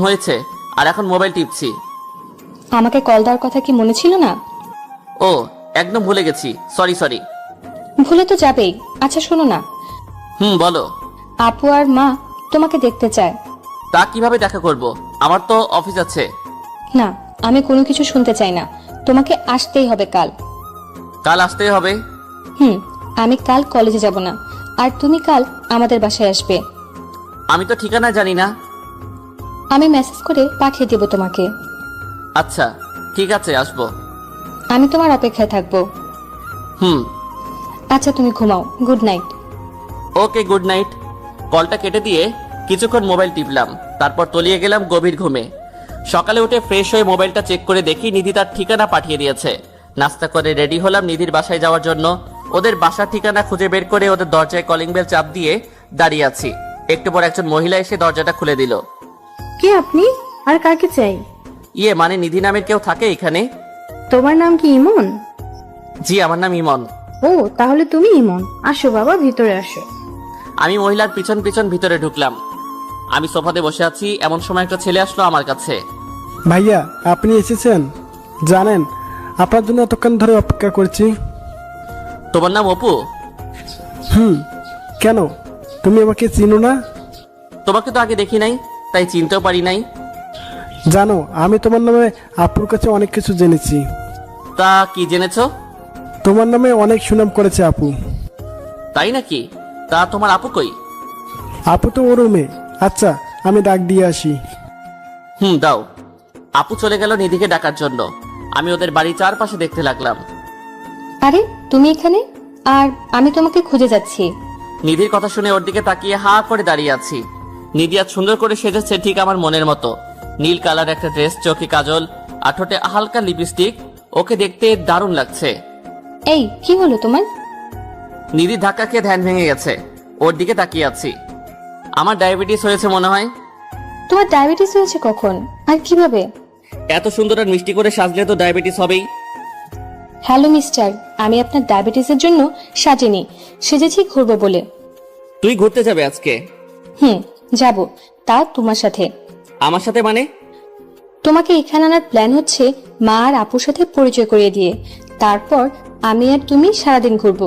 হয়েছে, আর এখন মোবাইল টিপছি। আমাকে কল দেওয়ার কথা কি মনে ছিল না? ও, একদম ভুলে গেছি, সরি সরি। ভুলে তো যাবেই। আচ্ছা শোনো না, বলো। আপু আর মা তোমাকে দেখতে চায়। তা কিভাবে দেখা করব? আমার তো অফিস আছে। না, আমি কোনো কিছু শুনতে চাই না। তোমাকে আসতেই হবে কাল। কাল আসতেই হবে? আমি কাল কলেজে যাব না, আর তুমি কাল আমাদের বাসায় আসবে। আমি তো ঠিকানা জানি না। আমি মেসেজ করে পাঠিয়ে দেব তোমাকে। আচ্ছা ঠিক আছে, আসবো। আমি তোমার অপেক্ষায় থাকবো। আচ্ছা তুমি ঘুমাও, গুড নাইট। ওকে, গুড নাইট। কলটা কেটে দিয়ে কিছুক্ষণ মোবাইল টিপলাম, তারপর তলিয়ে গেলাম গভীর ঘুমে। সকালে উঠে ফ্রেশ হয়ে মোবাইলটা চেক করে দেখি নিধি তার ঠিকানা পাঠিয়ে দিয়েছে। নাস্তা করে রেডি হলাম নিধির বাসায় যাওয়ার জন্য। ওদের বাসার ঠিকানা খুঁজে বের করে ওদের দরজায় কলিং বেল চাপ দিয়ে দাঁড়িয়ে আছি। একটু পর একজন মহিলা এসে দরজাটা খুলে দিল। কে আপনি? আর কাকে চাই? ইয়ে মানে নিধি নামের কেউ থাকে এখানে? তোমার নাম কি ইমন? জি, আমার নাম ইমন। ও, তাহলে তুমি ইমন। আসো বাবা, ভিতরে আসো। আমি মহিলার পিছন পিছন ভিতরে ঢুকলাম। আমি সোফাতে বসে আছি, এমন সময় একটা ছেলে আসলো আমার কাছে। ভাইয়া, আপনি এসেছেন? জানেন, আপনার জন্য এতক্ষণ ধরে অপেক্ষা করছি। তোমার নাম অপু? কেন, তুমি আমাকে চিনো না? তোমাকে তো আগে দেখি নাই, তাই চিনতেও পারি নাই। জানো, আমি তোমার নামে আপুর কাছে অনেক কিছু জেনেছি। তা কি জেনেছো? তোমার নামে অনেক সুনাম করেছে আপু। তাই নাকি? তা তোমার আপু কই? আপু তো ওর রুমে। আচ্ছা, আমি ডাক দিয়ে আসি। দাও। আপু চলে গেল নিধিকে ডাকার জন্য। আমি ওদের বাড়ির চারপাশে দেখতে লাগলাম। আরে তুমি এখানে? আর আমি তোমাকে খুঁজে যাচ্ছি। নিধির কথা শুনে ওর দিকে তাকিয়ে হা করে দাঁড়িয়ে আছি। নিধি আজ সুন্দর করে সেজেছে, ঠিক আমার মনের মতো। নীল কালার একটা ড্রেস, চোখে কাজল, আর ঠোঁটে হালকা লিপস্টিক। ওকে দেখতে দারুণ লাগছে। এই কি হলো তোমার? নিধি ধাক্কা খেয়ে ধ্যান ভেঙে গেছে। ওর দিকে তাকিয়ে আছি। আমার ডায়াবেটিস হয়েছে মনে হয়। তোমার ডায়াবেটিস হয়েছে কখন আর কিভাবে? এত সুন্দর আর মিষ্টি করে সাজলে তো ডায়াবেটিস হবেই। হ্যালো মিস্টার, আমি আপনার ডায়াবেটিসের জন্য সাজিনি, সেজেছি ঘুরবো বলে। তুই ঘুরতে যাবে আজকে? যাব। তা তোমার সাথে। আমার সাথে মানে? তোমাকে এখানে আনার প্ল্যান হচ্ছে মা আর আপুর সাথে পরিচয় করিয়ে দিয়ে, তারপর আমি আর তুমি সারাদিন ঘুরবো।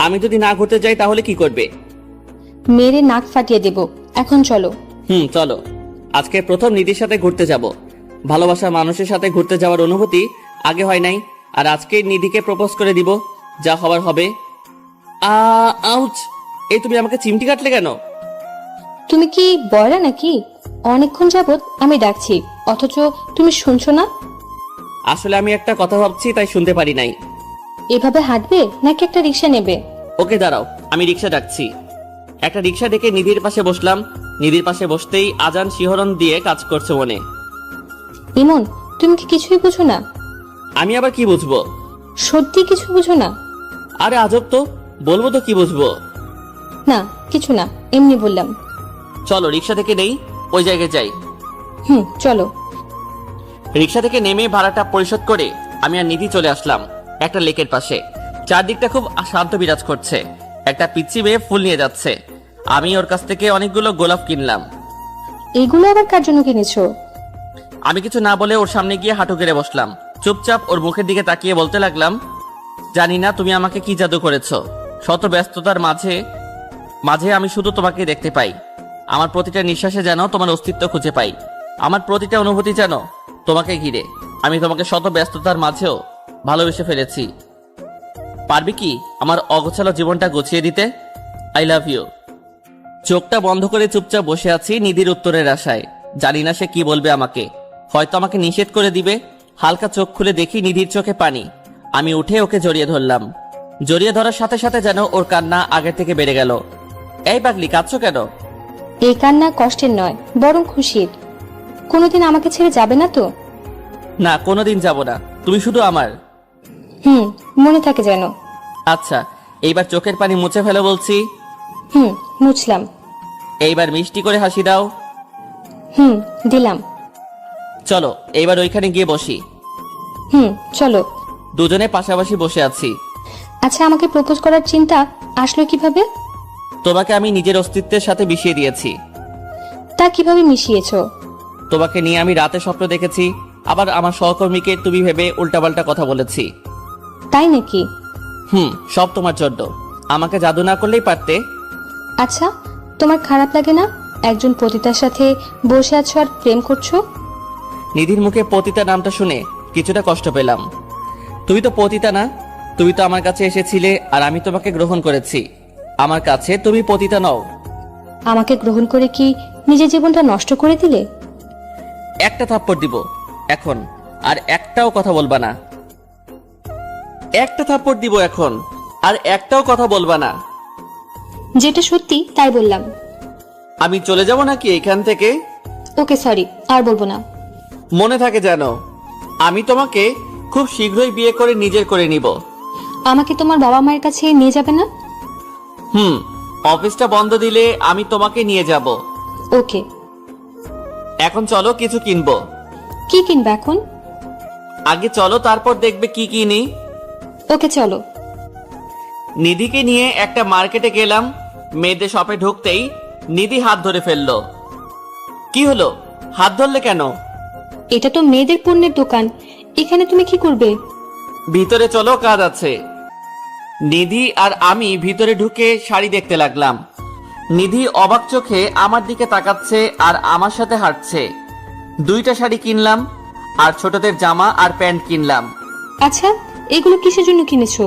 আমি যদি না ঘুরতে যাই তাহলে কি করবে? মেরে নাক ফাটিয়ে দেব। এখন চলো। চলো। আজকে প্রথম নিধির সাথে ঘুরতে যাব। ভালোবাসার মানুষের সাথে ঘুরতে যাওয়ার অনুভূতি আগে হয় নাই, আর আজকে নিধিকে প্রপোজ করে দিব। যা হবার হবে। আউচ! এই তুমি আমাকে চিমটি কাটলে কেন? তুমি কি বয়রা নাকি? অনেকক্ষণ যাবত আমি ডাকছি, অথচ তুমি শুনছো না। আসলে আমি একটা কথা ভাবছি, তাই শুনতে পারি নাই। এভাবে হাঁটবে নাকি একটা রিক্সা নেবে? ওকে দাঁড়াও, আমি রিক্সা ডাকছি। একটা রিক্সা ডেকে নিধির পাশে বসলাম। নিধির পাশে বসতেই আজান শিহরণ দিয়ে কাজ করছে মনে। ইমন, তুমি কি কিছুই বুঝো না? আমি আবার কি বুঝবো? সত্যি কিছু বুঝো না? আরে আজব তো, বলবো তো কি বুঝবো। না, কিছু না, এমনি বললাম। চলো রিক্সা থেকে নেই, ওই জায়গায় যাই। চলো। রিক্সা থেকে নেমে ভাড়াটা পরিশোধ করে আমি আর নিধি চলে আসলাম একটা লেকের পাশে। চারদিকটা খুব শান্ত বিরাজ করছে। একটা পিচ্চি মেয়ে ফুল নিয়ে যাচ্ছে। আমি ওর কাছ থেকে অনেকগুলো গোলাপ কিনলাম। এগুলো আবার কার জন্য কিনেছো? আমি কিছু না বলে ওর সামনে গিয়ে হাঁটু গেড়ে বসলাম। চুপচাপ ওর মুখের দিকে তাকিয়ে বলতে লাগলাম, জানি না তুমি আমাকে কি জাদু করেছো। শত ব্যস্ততার মাঝে মাঝে আমি শুধু তোমাকে দেখতে পাই। আমার প্রতিটা নিঃশ্বাসে যেন তোমার অস্তিত্ব খুঁজে পাই। আমার প্রতিটা অনুভূতি যেন তোমাকে ঘিরে। আমি তোমাকে শত ব্যস্ততার মাঝেও ভালোবেসে ফেলেছি। পারবি কি আমার অগোছালো জীবনটা গুছিয়ে দিতে? I love you. চোখটা বন্ধ করে চুপচাপ বসে আছি নিধির উত্তরের আশায়। জানি না সে কি বলবে আমাকে। হয়তো আমাকে নিষেধ করে দিবে। হালকা চোখ খুলে দেখি নিধির চোখে পানি। আমি উঠে ওকে জড়িয়ে ধরলাম। জড়িয়ে ধরার সাথে সাথে যেন ওর কান্না আগের থেকে বেড়ে গেল। এই পাগলি, কাঁদছো কেন? এই কান্না কষ্টের নয়, বরং খুশির। কোনোদিন আমাকে ছেড়ে যাবে না তো? না, কোনোদিন যাব না। তুমি শুধু আমার। মনে থাকে যেন। আচ্ছা, এইবার চোখের পানি মুছে ফেলো বলছি। মুছলাম। এইবার মিষ্টি করে হাসি দাও। দিলাম। চলো এইবার ওইখানে গিয়ে বসি। চলো। দুজনে পাশাপাশি বসে আছি। আচ্ছা, আমাকে প্রপোজ করার চিন্তা আসলো কিভাবে? তোমাকে আমি নিজের অস্তিত্বের সাথে মিশিয়ে দিয়েছি। তা কিভাবে মিশিয়েছো? তোমাকে নিয়ে আমি রাতে স্বপ্ন দেখেছি, আবার আমার সহকর্মীকে তুমি ভেবে উল্টাপাল্টা কথা বলেছি। তাই নাকি? সব তোমার জন্য। আমাকে জাদু না করলেই পারতে। আচ্ছা, তোমার খারাপ লাগে না একজন পতিতার সাথে বসে আছো আর প্রেম করছো? নিধির মুখে পতিতা নামটা শুনে কিছুটা কষ্ট পেলাম। তুমি তো পতিতা না, তুমি তো আমার কাছে এসেছিলে আর আমি তোমাকে গ্রহণ করেছি। আমার কাছে তুমি পতিতা নও। আমাকে গ্রহণ করে কি নিজের জীবনটা নষ্ট করে দিলে? একটা থাপ্পড় দিব এখন, আর একটাও কথা বলবা না। একটা থাপ্পড় দিব এখন, আর একটাও কথা বলবা না। যেটা সত্যি তাই বললাম। আমি চলে যাব নাকি এখান থেকে? ওকে, সরি, আর বলবো না। মনে থাকে যেন, আমি তোমাকে খুব শীঘ্রই বিয়ে করে নিজের করে নিব। আমাকে তোমার বাবা মায়ের কাছে নিয়ে যাবে না? অফিসটা বন্ধ দিলে আমি তোমাকে নিয়ে যাব। ওকে। এখন চলো কিছু কিনবো। কি কিনবে এখন? আগে চলো, তারপর দেখবে কি কিনি। ওকে, চলো। নিধিকে নিয়ে একটা মার্কেটে গেলাম। মেয়েদের শপে ঢুকতেই নিধি হাত ধরে ফেললো। কি হলো, হাত ধরলে কেন? এটা তো মেয়েদের পণ্যের দোকান, এখানে তুমি কি করবে? ভিতরে চলো, কাজ আছে। নিধি আর আমি ভিতরে ঢুকে শাড়ি দেখতে লাগলাম। নিধি অবাক চোখে আমার দিকে তাকাচ্ছে আর আমার সাথে হাঁটছে। দুইটা শাড়ি কিনলাম, আর ছোটদের জামা আর প্যান্ট কিনলাম। আচ্ছা, এগুলো কিসের জন্য কিনেছো?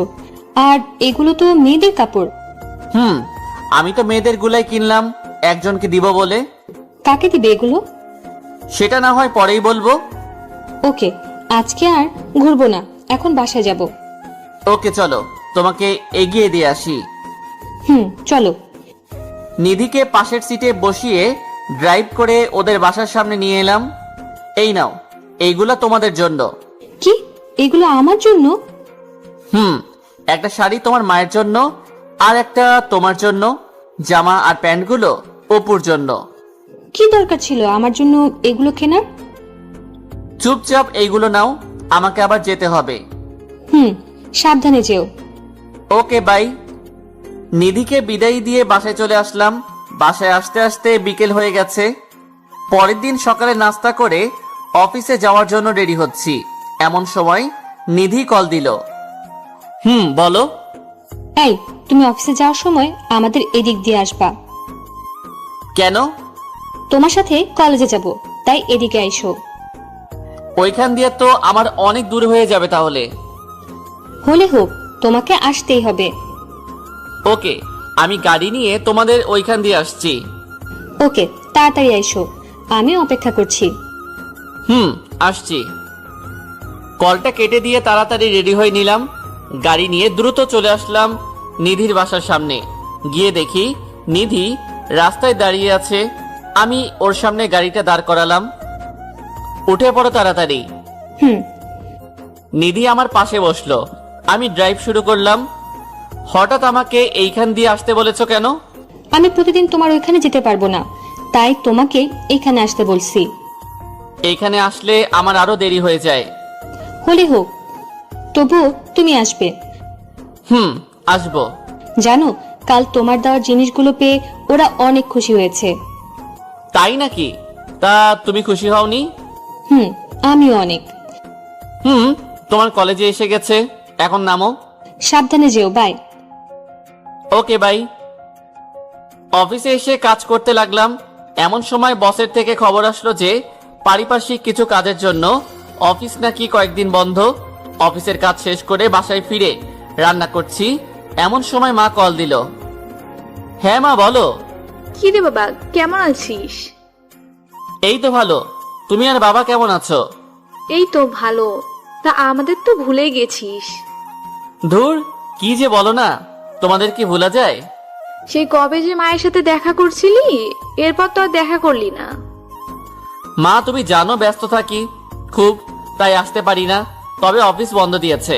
আর এগুলো তো মেয়েদের কাপড়। আমি তো মেয়েদের গুলাই কিনলাম, একজনকে দিব বলে। কাকে দিবে এগুলো? সেটা না হয় পরেই বলবো। ওকে, আজকে আর ঘুরবো না, এখন বাসায় যাব। ওকে চলো, তোমাকে এগিয়ে দিয়ে আসি। চলো। নিধিকে পাশের সিটে বসিয়ে ড্রাইভ করে ওদের বাসার সামনে নিয়ে এলাম। এই নাও, এইগুলা তোমাদের জন্য। কি, এগুলো আমার জন্য? একটা শাড়ি তোমার মায়ের জন্য, আর একটা তোমার জন্য। জামা আর প্যান্টগুলো অপুর জন্য। কি দরকার ছিল আমার জন্য এগুলো কেনার? চুপচাপ এইগুলো নাও, আমাকে আবার যেতে হবে। সাবধানে যেও। ওকে, বাই। নিধিকে বিদায় দিয়ে বাসায় চলে আসলাম। বাসায় আসতে আসতে বিকেল হয়ে গেছে। পরের দিন সকালে নাস্তা করে অফিসে যাওয়ার জন্য রেডি হচ্ছি। এমন সময় নিধি কল দিল। বলো। এই, তুমি অফিসে যাওয়ার সময় আমাদের এদিক দিয়ে আসবা। কেন? তোমার সাথে কলেজে যাব, তাই এদিকে আইসো। ওইখান দিয়ে তো আমার অনেক দূর হয়ে যাবে তাহলে। হলে হোক, তোমাকে আসতেই হবে। ওকে, আমি গাড়ি নিয়ে তোমাদের ওইখান দিয়ে আসছি। ওকে, তাড়াতাড়ি আইসো, আমি অপেক্ষা করছি। আসছি। কলটা কেটে দিয়ে তাড়াতাড়ি রেডি হয়ে নিলাম। গাড়ি নিয়ে দ্রুত চলে আসলাম নিধির বাসার সামনে। গিয়ে দেখি নিধি রাস্তায় দাঁড়িয়ে আছে। আমি ওর সামনে গাড়িটা দাঁড় করালাম। উঠে পড়ো তাড়াতাড়ি। নিধি আমার পাশে বসলো। আমি ড্রাইভ শুরু করলাম। হঠাৎ আমাকে এইখান দিয়ে আসতে বলেছো কেন? আমি প্রতিদিন তোমার ওইখানে যেতে পারবো না, তাই তোমাকে এখানে আসতে বলছি। এইখানে আসলে আমার আরো দেরি হয়ে যায়। হলে হোক, তবুও তুমি আসবে। আসবো। জানো, কাল তোমার দেওয়ার জিনিসগুলো পেয়ে ওরা অনেক খুশি হয়েছে। তাই নাকি? তা তুমি খুশি হওনি? আমিও অনেক। তোমার কলেজে এসে গেছে, এখন নামো। সাবধানে যেও, বাই। Okay by. অফিসে এসে কাজ করতে লাগলাম। এমন সময় বসের থেকে খবর আসলো যে পারিপার্শ্বিক কিছু কাজের জন্য অফিস নাকি কয়েকদিন বন্ধ। অফিসের কাজ শেষ করে বাসায় ফিরে রান্না করছি, এমন সময় মা কল দিল। হ্যাঁ মা, বলো। কি রে বাবা, কেমন আছিস? এই তো ভালো। তুমি আর বাবা কেমন আছো? এই তো ভালো। তা আমাদের তো ভুলেই গেছিস। ধুর, কি যে বলো না, তোমাদের কি ভোলা যায়? সেই কবে যে মায়ের সাথে দেখা করছিলি, এরপর তো আর দেখা করলি না। মা, তুমি জানো ব্যস্ত থাকি খুব, তাই আসতে পারি না। তবে অফিস বন্ধ দিয়েছে।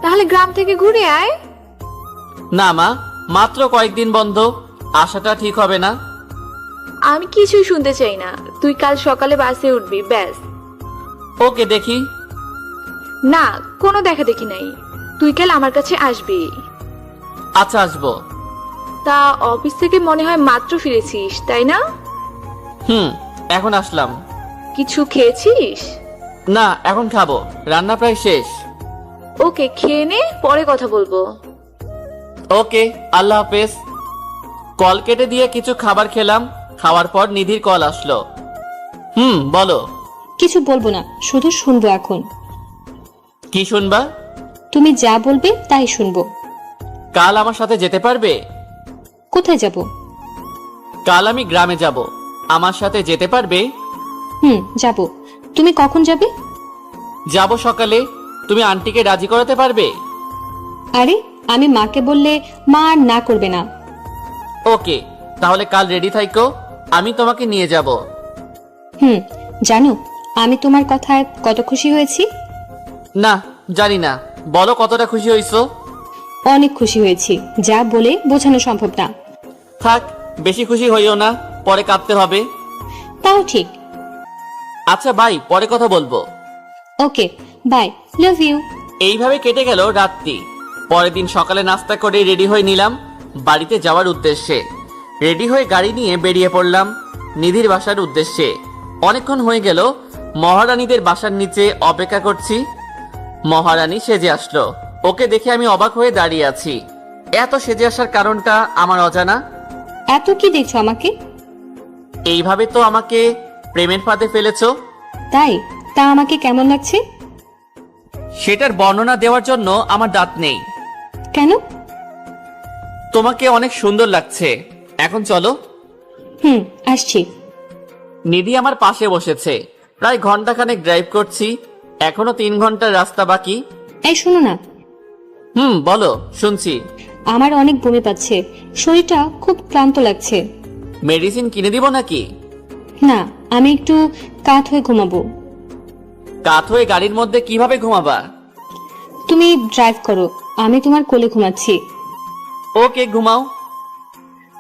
তাহলে গ্রাম থেকে ঘুরে আয়। না মা, মাত্র কয়েকদিন বন্ধ, আসাটা ঠিক হবে না। আমি কিছুই শুনতে চাই না। তুই কাল সকালে বাসে উঠবি, ব্যাস। ওকে, দেখি। না, কোনো দেখা দেখি নাই। তুই কাল আমার কাছে আসবি। আচ্ছা, আসবো। তা অফিস থেকে মনে হয় মাত্র ফিরেছিস, তাই না? এখন আসলাম। কিছু খেয়েছিস? না, এখন খাবো, রান্না প্রায় শেষ। ওকে, খেয়ে নে, পরে কথা বলবো। ওকে, আল্লাহ হাফেজ। কল কেটে দিয়ে কিছু খাবার খেলাম। খাওয়ার পর নিধির কল আসলো। বলো। কিছু বলবো না, শুধু শুনবো এখন। কি শুনবা? তুমি যা বলবে তাই শুনবো। কাল আমার সাথে যেতে পারবে? কোথায় যাব? কাল আমি গ্রামে যাব, আমার সাথে যেতে পারবে? যাব। তুমি কখন যাবে? যাব সকালে। তুমি আন্টিকে রাজি করাতে পারবে? আরে, আমি মাকে বললে মা আর না করবে না। ওকে, তাহলে কাল রেডি থাইকো, আমি তোমাকে নিয়ে যাব। জানো, আমি তোমার কথায় কত খুশি হয়েছি। না, জানি না, বলো কতটা খুশি হইছো। অনেক খুশি হয়েছি, যা বলে বোঝানো সম্ভব না। থাক, বেশি খুশি হইও না, পরে কাঁদতে হবে। তাও ঠিক। আচ্ছা বাই, পরে কথা বলবো। ওকে, বাই, লাভ ইউ। এইভাবে কেটে গেল রাত্রি। পরের দিন সকালে নাস্তা করে রেডি হয়ে নিলাম বাড়িতে যাওয়ার উদ্দেশ্যে। রেডি হয়ে গাড়ি নিয়ে বেরিয়ে পড়লাম নিধির বাসার উদ্দেশ্যে। অনেকক্ষণ হয়ে গেল মহারানীদের বাসার নিচে অপেক্ষা করছি। মহারানী সেজে আসলো। ওকে দেখে আমি অবাক হয়ে দাঁড়িয়ে আছি। এত সেজে আসার কারণটা আমার অজানা। এত কি দেখছো আমাকে? এইভাবে তো আমাকে প্রেমের ফাঁদে ফেলেছো। তাই? তা আমাকে কেমন লাগছে? সেটার বর্ণনা দেওয়ার জন্য আমার দাঁত নেই। কেন? তোমাকে অনেক সুন্দর লাগছে। এখন চলো। আসছি। নিধি আমার পাশে বসেছে। প্রায় ঘন্টাখানেক ড্রাইভ করছি, এখনো 3 ঘন্টার রাস্তা বাকি। এই শোনো না। বলো, শুনছি। আমার অনেক বমি পাচ্ছে, শরীরটা খুব ক্লান্ত লাগছে। মেডিসিন কিনে দিব নাকি? না, আমি একটু কাত হয়ে ঘুমাবো। কাত হয়ে গাড়ির মধ্যে কিভাবে ঘুমাবা? তুমি ড্রাইভ করো, আমি তোমার কোলে ঘুমাচ্ছি। ওকে, ঘুমাও।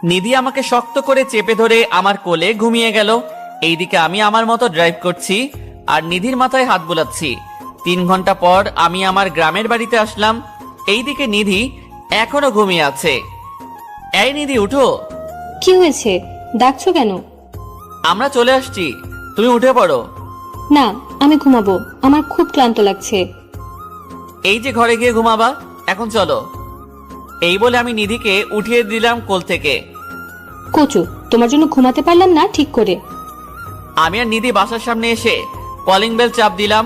নিধি আমাকে শক্ত করে চেপে ধরে আমার কোলে ঘুমিয়ে গেল। এইদিকে আমি আমার মতো ড্রাইভ করছি আর নিধির মাথায় হাত বুলাচ্ছি। 3 ঘন্টা পর আমি আমার গ্রামের বাড়িতে আসলাম। এইদিকে নিধি এখনো ঘুমিয়ে আছে। এই নিধি, উঠো। কি হয়েছে? ডাকছো কেন? আমরা চলে আসছি, তুমি উঠে পড়ো। না, আমি ঘুমাবো, আমার খুব ক্লান্ত লাগছে। এই যে ঘরে গিয়ে ঘুমাবা, এখন চলো। এই বলে আমি নিধিকে উঠিয়ে দিলাম কোল থেকে। কচু, তোমার জন্য ঘুমাতে পারলাম না ঠিক করে। আমি আর নিধি বাসার সামনে এসে কলিং বেল চাপ দিলাম।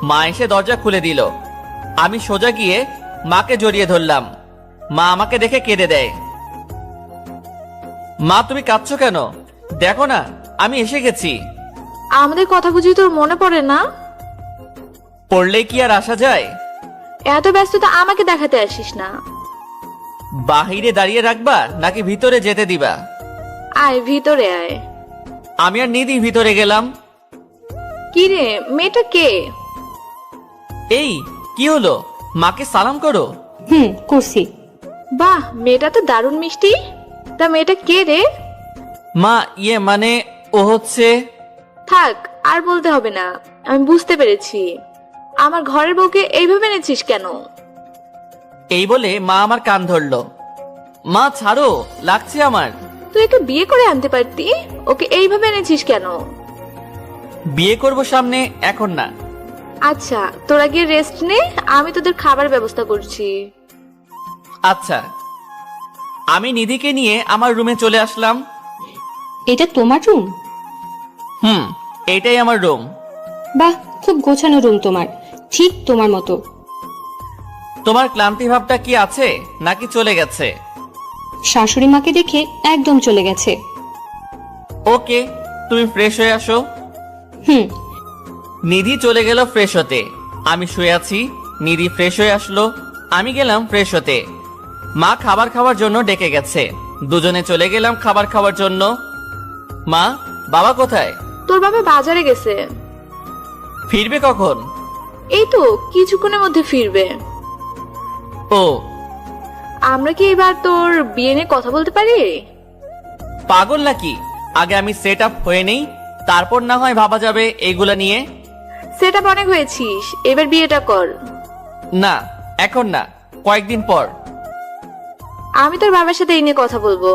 মা এসে দরজা খুলে দিল। আমি সোজা গিয়ে মাকে জড়িয়ে ধরলাম। মা আমাকে দেখে কেঁদে দেয়। মা, তুমি কাঁদছো কেন? দেখো না, আমি এসে গেছি। আমাদের কথা বুঝি তোর মনে পড়ে না? পড়লে কি আর আসা যায়? এত ব্যস্ততা আমাকে দেখাতে আসিস না। বাহিরে দাঁড়িয়ে রাখবা নাকি ভিতরে যেতে দিবা? আয়, ভিতরে আয়। আমি আর নিধি ভিতরে গেলাম। কি রে, মেয়েটা কে? এই, কি হলো? মাকে সালাম করো। করছি। বাহ, মেয়েটা তো দারুণ মিষ্টি। তা মেয়েটা কে রে? মা মানে ও হচ্ছে। থাক, আর বলতে হবে না, আমি বুঝতে পেরেছি। আমার ঘরের বউকে এইভাবে এনেছিস কেন? এই বলে মা আমার কান ধরলো। মা ছাড়ো, লাগছে আমার। তুই একে বিয়ে করে আনতে পারতি, ওকে এইভাবে এনেছিস কেন? বিয়ে করব সামনে, এখন না। আচ্ছা, তোরা গিয়ে রেস্ট নে, আমি তোদের খাবার ব্যবস্থা করছি। আচ্ছা। আমি নিধিকে নিয়ে আমার রুমে চলে আসলাম। এটা তোমার রুম? এটাই আমার রুম। বাহ, খুব গোছানো রুম তোমার, ঠিক তোমার মতো। তোমার ক্লান্তি ভাবটা কি আছে নাকি চলে গেছে? শাশুড়ি মাকে দেখে একদম চলে গেছে। ওকে, তুমি ফ্রেশ হয়ে আসো। হুম। নিধি চলে গেল ফ্রেশ হতে। আমি শুয়ে আছি, নিধি ফ্রেশ হয়ে আসলো, আমি গেলাম ফ্রেশ হতে। মা খাবার খাওয়ার জন্য ডেকে গেছে, দুজনে চলে গেলাম খাবার খাওয়ার জন্য। মা, বাবা কোথায়? তোর বাবা বাজারে গেছে। ফিরবে কখন? এই তো কিছুক্ষণের মধ্যে ফিরবে। ও, আমরা কি এবার তোর বিয়ে নিয়ে কথা বলতে পারি? পাগল নাকি? আগে আমি সেট আপ হয়ে নেই, তারপর না হয় ভাবা যাবে এইগুলা নিয়ে। সেট আপ অনেক হয়েছিস, এবার বিয়েটা কর। না, এখন না, কয়েকদিন পর। আমি তোর বাবার সাথে এই নিয়ে কথা বলবো।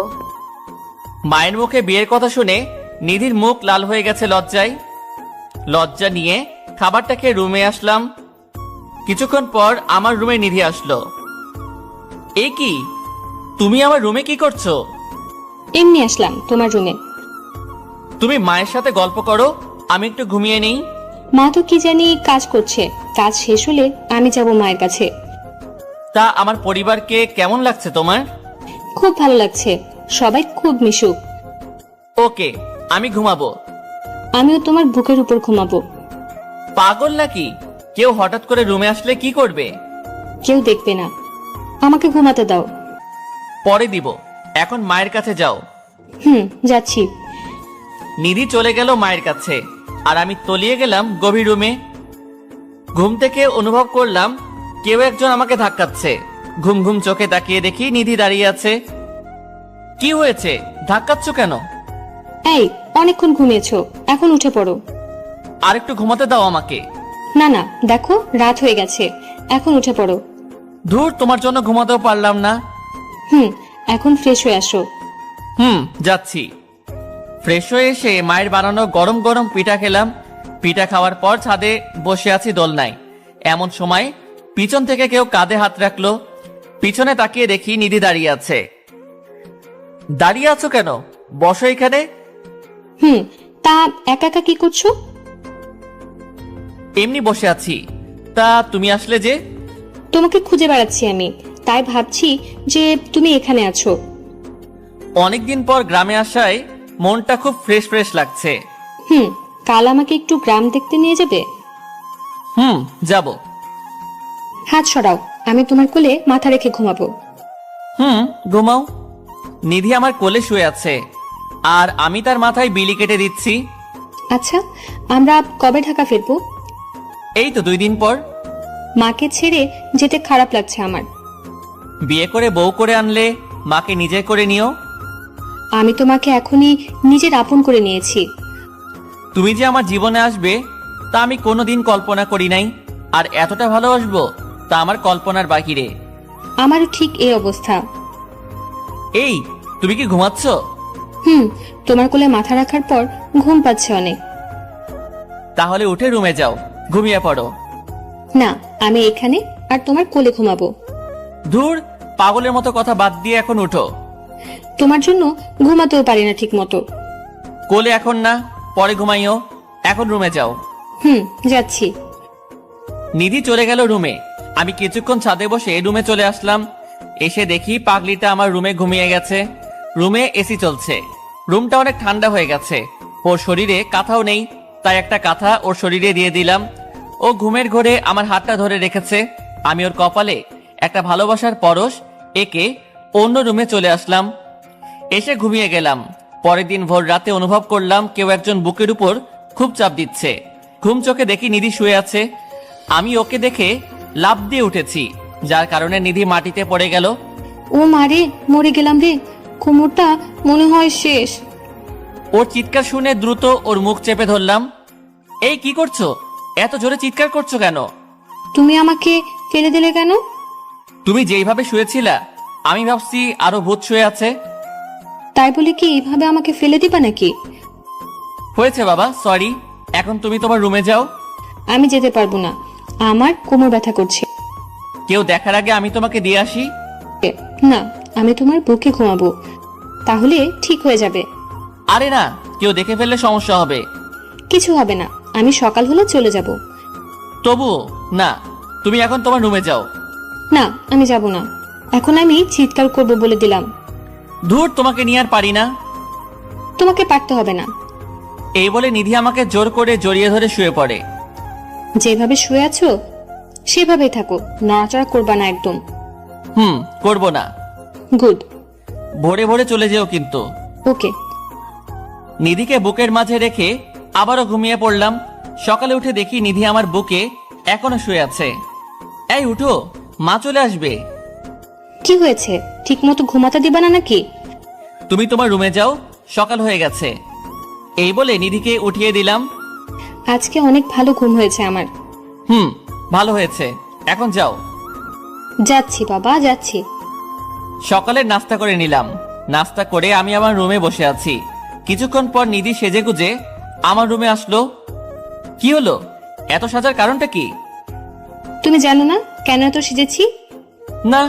মায়ের মুখে বিয়ের কথা শুনে নিধির মুখ লাল হয়ে গেছে লজ্জায়। লজ্জা নিয়ে খাবারটাকে রুমে আসলাম। কিছুক্ষণ পর আমার রুমে নিধি আসলো। এ কি, তুমি আমার রুমে কি করছো? এমনি আসলাম তোমার রুমে। তুমি মায়ের সাথে গল্প করো, আমি একটু ঘুমিয়ে নেই। মা তো কি জানি কাজ করছে, কাজ শেষ হলে আমি যাব মায়ের কাছে। তা আমার পরিবারকে কেমন লাগছে তোমার? খুব ভালো লাগছে, সবাই খুব মিশুক। ওকে, আমি ঘুমাবো। আমিও তোমার বুকের উপর ঘুমাবো। পাগল নাকি? কেউ হঠাৎ করে রুমে আসলে কি করবে? কেউ দেখবে না, আমাকে ঘুমাতে দাও। পরে দিব, এখন মায়ের কাছে যাও। যাচ্ছি। নিধি চলে গেল মায়ের কাছে, আর আমি তলিয়ে গেলাম গভীর রুমে। ঘুম থেকে অনুভব করলাম কেউ একজন আমাকে ধাক্কাচ্ছে। ঘুম ঘুম চোখে তাকিয়ে দেখি নিধি দাঁড়িয়ে আছে। কি হয়েছে, ধাক্কাচ্ছ কেন? এই, অনেকক্ষণ ঘুমিয়েছো, এখন উঠে পড়ো। আর একটু ঘুমাতে দাও আমাকে। না না, দেখো রাত হয়ে গেছে, এখন উঠে পড়ো। ধুর, তোমার জন্য ঘুমাতেও পারলাম না। এখন ফ্রেশ হয়ে আসো। যাচ্ছি। ফ্রেশ হয়ে এসে মায়ের বানানো গরম গরম পিঠা খেলাম। পিঠা খাওয়ার পর ছাদে বসে আছি দোলনায়। এমন সময় পিছন থেকে কেউ কাঁধে হাত রাখলো। পিছনে তাকিয়ে দেখি নিধি দাঁড়িয়ে আছে। দাঁড়িয়ে আছো কেন? বসো এখানে। তা একা একা কি করছো? এমনি বসে আছি। তা তুমি আসলে যে? তোমাকে খুঁজে বেড়াচ্ছি আমি, তাই ভাবছি যে তুমি এখানে আছো। অনেকদিন পর গ্রামে আসায় মনটা খুব ফ্রেশ ফ্রেশ লাগছে। কাল আমাকে একটু গ্রাম দেখতে নিয়ে যাবে? যাব। হাত সরাও, আমি তোমার কোলে মাথা রেখে ঘুমাবো। ঘুমাও। নিধি আমার কোলে শুয়ে আছে, আর আমি তার মাথায় বিলি কেটে দিচ্ছি। আচ্ছা, আমরা কবে ঢাকা ফিরবো? এই তো 2 দিন পর। মাকে ছেড়ে যেতে খারাপ লাগছে আমার। বিয়ে করে বউ করে আনলে মাকে নিজে করে নিও। আমি তোমাকে এখনই নিজের আপন করে নিয়েছি। তুমি যে আমার জীবনে আসবে তা আমি কোনোদিন কল্পনা করি নাই, আর এতটা ভালোবাসবো তা আমার কল্পনার বাহিরে। আমারও ঠিক এই অবস্থা। এই, তুমি কি ঘুমাচ্ছ? তোমার কোলে মাথা রাখার পর ঘুম পাচ্ছে অনেক। তাহলে উঠে রুমে যাও, ঘুমিয়ে পড়ো। না, আমি এখানে আর তোমার কোলে ঘুমাবো। ধুর, পাগলের মতো কথা বাদ দিয়ে এখন উঠো। তোমার জন্য ঘুমাতেও পারি না ঠিক মতো। কোলে এখন না, পরে ঘুমাইও। এখন রুমে যাও। যাচ্ছি। নিধি চলে গেল রুমে। আমি কিছুক্ষণ ছাদে বসে রুমে চলে আসলাম। এসে দেখি পাগলিটা আমার রুমে ঘুমিয়ে গেছে। রুমে এসি চলছে, রুমটা অনেক ঠান্ডা হয়ে গেছে। ওর শরীরে কাঁথাও নেই, তাই একটা কাঁথা ওর শরীরে দিয়ে দিলাম। ও ঘুমের ঘোরে আমার হাতটা ধরে রেখেছে। আমি ওর কপালে একটা ভালোবাসার পরশ এঁকে অন্য রুমে চলে আসলাম। এসে ঘুমিয়ে গেলাম। পরের দিন ভোর রাতে অনুভব করলাম কেউ একজন বুকের উপর খুব চাপ দিচ্ছে। ঘুম চোখে দেখি নিধি শুয়ে আছে। আমি ওকে দেখে লাফ দিয়ে উঠেছি, যার কারণে নিধি মাটিতে পড়ে গেল। ও মারে, মরে গেলাম রে, কোমরটা মনে হয় শেষ। ওর চিৎকার শুনে দ্রুত ওর মুখ চেপে ধরলাম। এই কি করছো? এত জোরে চিৎকার করছো কেন? তুমি আমাকে ফেলে দিলে কেন? তুমি যেইভাবে শুয়েছিলা আমি ভাবছি আরো ভূত শুয়ে আছে। তাই বলে কি এইভাবে আমাকে ফেলে দিবা নাকি? হয়েছে বাবা, সরি। এখন তুমি তোমার রুমে যাও। আমি যেতে পারবো না, আমার কোমর ব্যথা করছে। কেউ দেখার আগে আমি তোমাকে দিয়ে আসি। না, আমি তোমার বুকে ঘুমাবো, তাহলে ঠিক হয়ে যাবে। আরে না, কেউ দেখে ফেললে সমস্যা হবে। কিছু হবে না, আমি সকাল হলে চলে যাব। তবুও না, তুমি এখন তোমার রুমে যাও। না, আমি যাব না, এখন আমি চিৎকার করব বলে দিলাম। ধুর, তোমাকে নিয়ে আর পারি না। তোমাকে পারতে হবে না। এই বলে নিধি আমাকে জোর করে জড়িয়ে ধরে শুয়ে পড়ে। যেভাবে শুয়ে আছো সেভাবেই থাকো, নড়াচড়া করবা না একদম। করব না। গুড। ভোরে ভোরে চলে যেও কিন্তু। ওকে। নিধিকে বুকের মাঝে রেখে আবারও ঘুমিয়ে পড়লাম। সকালে উঠে দেখি নিধি আমার বুকে এখনো শুয়ে আছে। এই উঠো, মা চলে আসবে। কি হয়েছে? ঠিক মতো ঘুমাতে দিবা না নাকি? তুমি তোমার রুমে যাও, সকাল হয়ে গেছে। এই বলে নিধিকে উঠিয়ে দিলাম। আজকে অনেক ভালো ঘুম হয়েছে আমার। ভালো হয়েছে, এখন যাও। যাচ্ছি বাবা, যাচ্ছি। সকালের নাস্তা করে নিলাম। নাস্তা করে আমি আমার রুমে বসে আছি। কিছুক্ষণ পর নিধি সেজে গুজে আমার রুমে আসলো। কি হলো? এত সাজার কারণটা কি? তুমি জানো না কেন এত সেজেছি? না,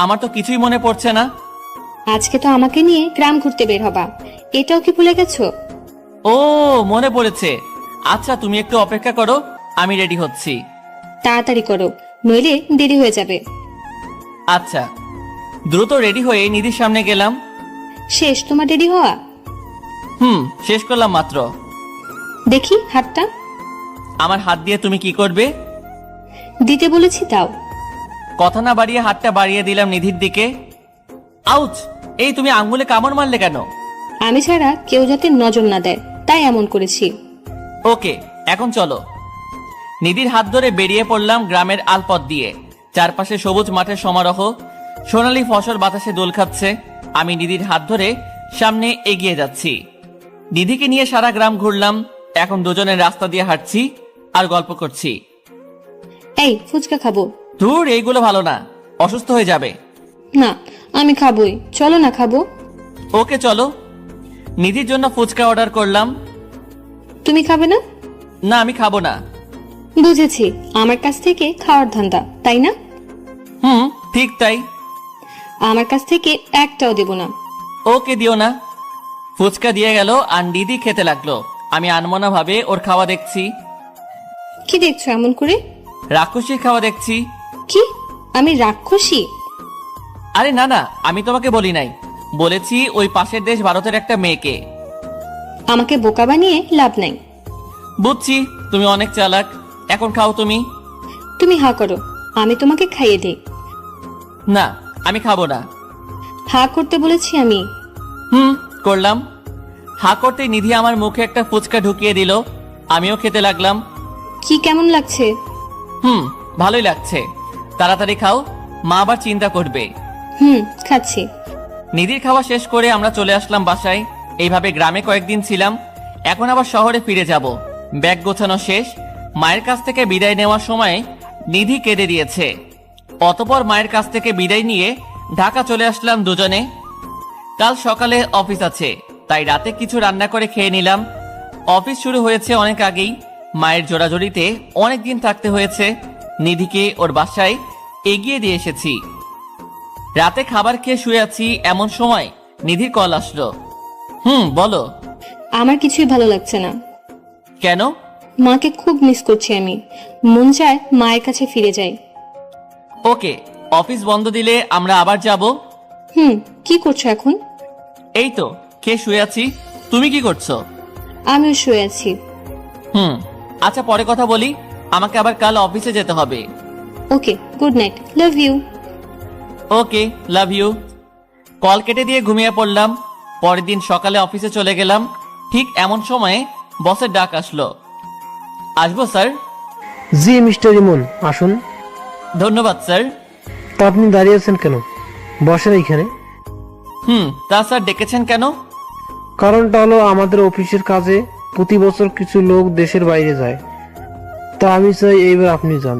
আমার তো কিছুই মনে পড়ছে না। আজকে তো আমাকে নিয়ে গ্রাম ঘুরতে বের হবা, এটাও কি ভুলে গেছো? ও, মনে পড়েছে। আচ্ছা, তুমি একটু অপেক্ষা করো, আমি রেডি হচ্ছি। তাড়াতাড়ি করো, নইলে দেরি হয়ে যাবে। আচ্ছা। দ্রুত রেডি হয়ে নিধির সামনে গেলাম। শেষ তোমার দেরি হওয়া? শেষ করলাম মাত্র। দেখি হাতটা। আমার হাত দিয়ে তুমি কি করবে? দিতে বলেছি দাও। কথা না বাড়িয়ে হাতটা বাড়িয়ে দিলাম নিধির দিকে। আউচ! এই তুমি আঙ্গুলে কামড় মারলে কেন? আমি ছাড়া কেউ যাতে নজর না দেয়, তাই এমন করেছি। ওকে, এখন চলো। নিধির হাত ধরে বেরিয়ে পড়লাম গ্রামের আলপথ দিয়ে। চারপাশে সবুজ মাঠের সমারোহ, সোনালী ফসল বাতাসে দোল খাচ্ছে। আমি নিধির হাত ধরে সামনে এগিয়ে যাচ্ছি। নিধিকে নিয়ে সারা গ্রাম ঘুরলাম। এখন দুজনের রাস্তা দিয়ে হাঁটছি আর গল্প করছি। এই ফুচকা খাবো। ধুর, এইগুলো ভালো না, অসুস্থ হয়ে যাবে। না, আমি খাবোই, চলো না খাবো। ওকে চলো। নিধির জন্য ফুচকা অর্ডার করলাম। তুমি খাবে না? না, আমি খাবো না। বুঝেছি, আমার কাছ থেকে খাওয়ার ধান্দা, তাই না? ঠিক তাই। আমার কাছ থেকে একটাও দেব না। ওকে দিও না। ফুচকা দিয়ে গেল আর নিধি খেতে লাগলো। আমি আনমনা ভাবে ওর খাওয়া দেখছি। কি দেখছো এমন করে? রাক্ষসীর খাওয়া দেখছি। কি? আমি রাক্ষসী? আরে না না, আমি তোমাকে বলি নাই, বলেছি ওই পাশের দেশ ভারতের একটা মেয়েকে। আমাকে বোকা বানিয়ে লাভ নাই। বুঝছি, তুমি অনেক চালাক। এখন খাও তুমি। তুমি হা করো, আমি তোমাকে খাইয়ে দেই। না, আমি খাবো না। হা করতে বলেছি আমি। করলাম। হা করতেই নিধি আমার মুখে একটা ফুচকা ঢুকিয়ে দিল। আমিও খেতে লাগলাম। কি কেমন লাগছে? ভালোই লাগছে। তাড়াতাড়ি খাও, মা আবার চিন্তা করবে। খাচ্ছি। নিধির খাওয়া শেষ করে আমরা চলে আসলাম বাসায়। এইভাবে গ্রামে কয়েকদিন ছিলাম, এখন আবার শহরে ফিরে যাব। ব্যাগ গোছানো শেষ। মায়ের কাছ থেকে বিদায় নেওয়ার সময় নিধি কেঁদে দিয়েছে। অতঃপর মায়ের কাছ থেকে বিদায় নিয়ে ঢাকা চলে আসলাম দুজনে। কাল সকালে অফিস আছে, তাই রাতে কিছু রান্না করে খেয়ে নিলাম। অফিস শুরু হয়েছে অনেক আগেই। মায়ের জোড়াজড়িতে অনেকদিন থাকতে হয়েছে। নিধিকে ওর বাসায় এগিয়ে দিয়ে এসেছি। রাতে খাবার খেয়ে শুয়ে আছি, এমন সময় নিধির কল আসলো। বলো। আমার কিছুই ভালো লাগছে না। কেন? মাকে খুব মিস করছি আমি, মন চায় মায়ের কাছে ফিরে যাই। ওকে, অফিস বন্ধ দিলে আমরা আবার যাব। কি করছো এখন? এই তো খেয়ে শুয়ে আছি। তুমি কি করছো? আমিও শুয়ে আছি। আচ্ছা, পরে কথা বলি, আমাকে আবার কাল অফিসে যেতে হবে। Okay, good night, love you. Okay, love you. Call কেটে দিয়ে ঘুমিয়ে পড়লাম। পরের দিন সকালে অফিসে চলে গেলাম। ঠিক এমন সময়ে বসের ডাক আসলো। আসবো স্যার? জি মিস্টার ইমন, আসুন। ধন্যবাদ স্যার। তা আপনি দাঁড়িয়ে আছেন কেন? বসেন এইখানে। তা স্যার ডেকেছেন কেন? কারণটা হলো আমাদের অফিসের কাজে প্রতি বছর কিছু লোক দেশের বাইরে যায়, তা আমি চাই এইবার আপনি যান।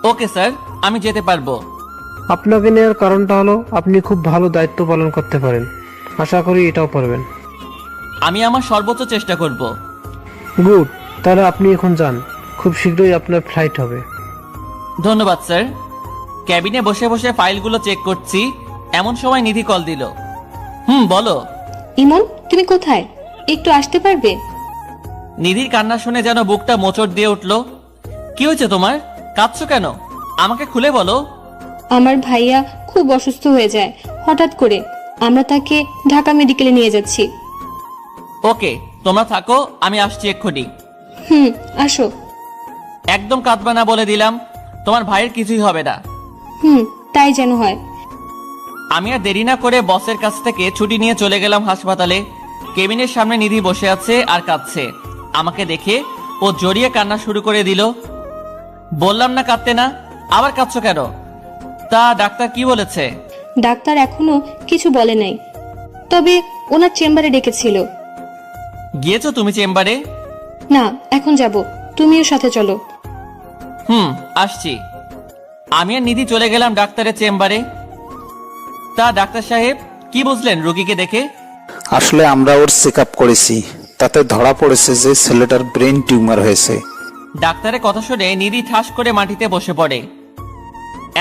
ওকে স্যার, আমি যেতে পারবো। আপনাকে নেওয়ার কারণটা হলো আপনি খুব ভালো দায়িত্ব পালন করতে পারেন, আশা করি এটাও পারবেন। আমি আমার সর্বোচ্চ চেষ্টা করব। গুড, তাহলে আপনি এখন যান, খুব শীঘ্রই আপনার ফ্লাইট হবে। ধন্যবাদ স্যার। ক্যাবিনে বসে বসে ফাইলগুলো চেক করছি, এমন সময় নিধি কল দিল। বলো। ইমন, তুমি কোথায়? একটু আসতে পারবে? নিধির কান্না শুনে যেন বুকটা মোচড় দিয়ে উঠল। কি হয়েছে তোমার? কাঁদছো কেন? আমাকে খুলে বলো। আমার ভাইয়া খুব অসুস্থ হয়ে যায় হঠাৎ করে। আমরা তাকে ঢাকা মেডিকেলে নিয়ে যাচ্ছি। ওকে, তোমরা থাকো, আমি আসছি এক্ষুনি। আসো। একদম কাঁদবা না বলে দিলাম, তোমার ভাইয়ের কিছুই হবে না। তাই যেন হয়। আমি আর দেরি না করে বসের কাছ থেকে ছুটি নিয়ে চলে গেলাম হাসপাতালে। কেবিনের সামনে নিধি বসে আছে আর কাঁদছে। আমাকে দেখে ও জড়িয়ে কান্না শুরু করে দিল। বললাম না কাঁদতে না, আবার কাঁদছো কেন? তা ডাক্তার কি বলেছে? ডাক্তার এখনো কিছু বলে নাই, তবে ওনার চেম্বারে ডেকেছিল। গিয়েছো তুমি চেম্বারে? না, এখন যাব, তুমিও সাথে চলো। আসছি। আমি আর নিধি চলে গেলাম ডাক্তারের চেম্বারে। তা ডাক্তার সাহেব, কি বুঝলেন রোগীকে দেখে? আসলে আমরা ওর চেক আপ করেছি, তাতে ধরা পড়েছে যে ছেলেটার ব্রেন টিউমার হয়েছে। ডাক্তারের কথা শুনে নিধি ঠাস করে মাটিতে বসে পড়ে।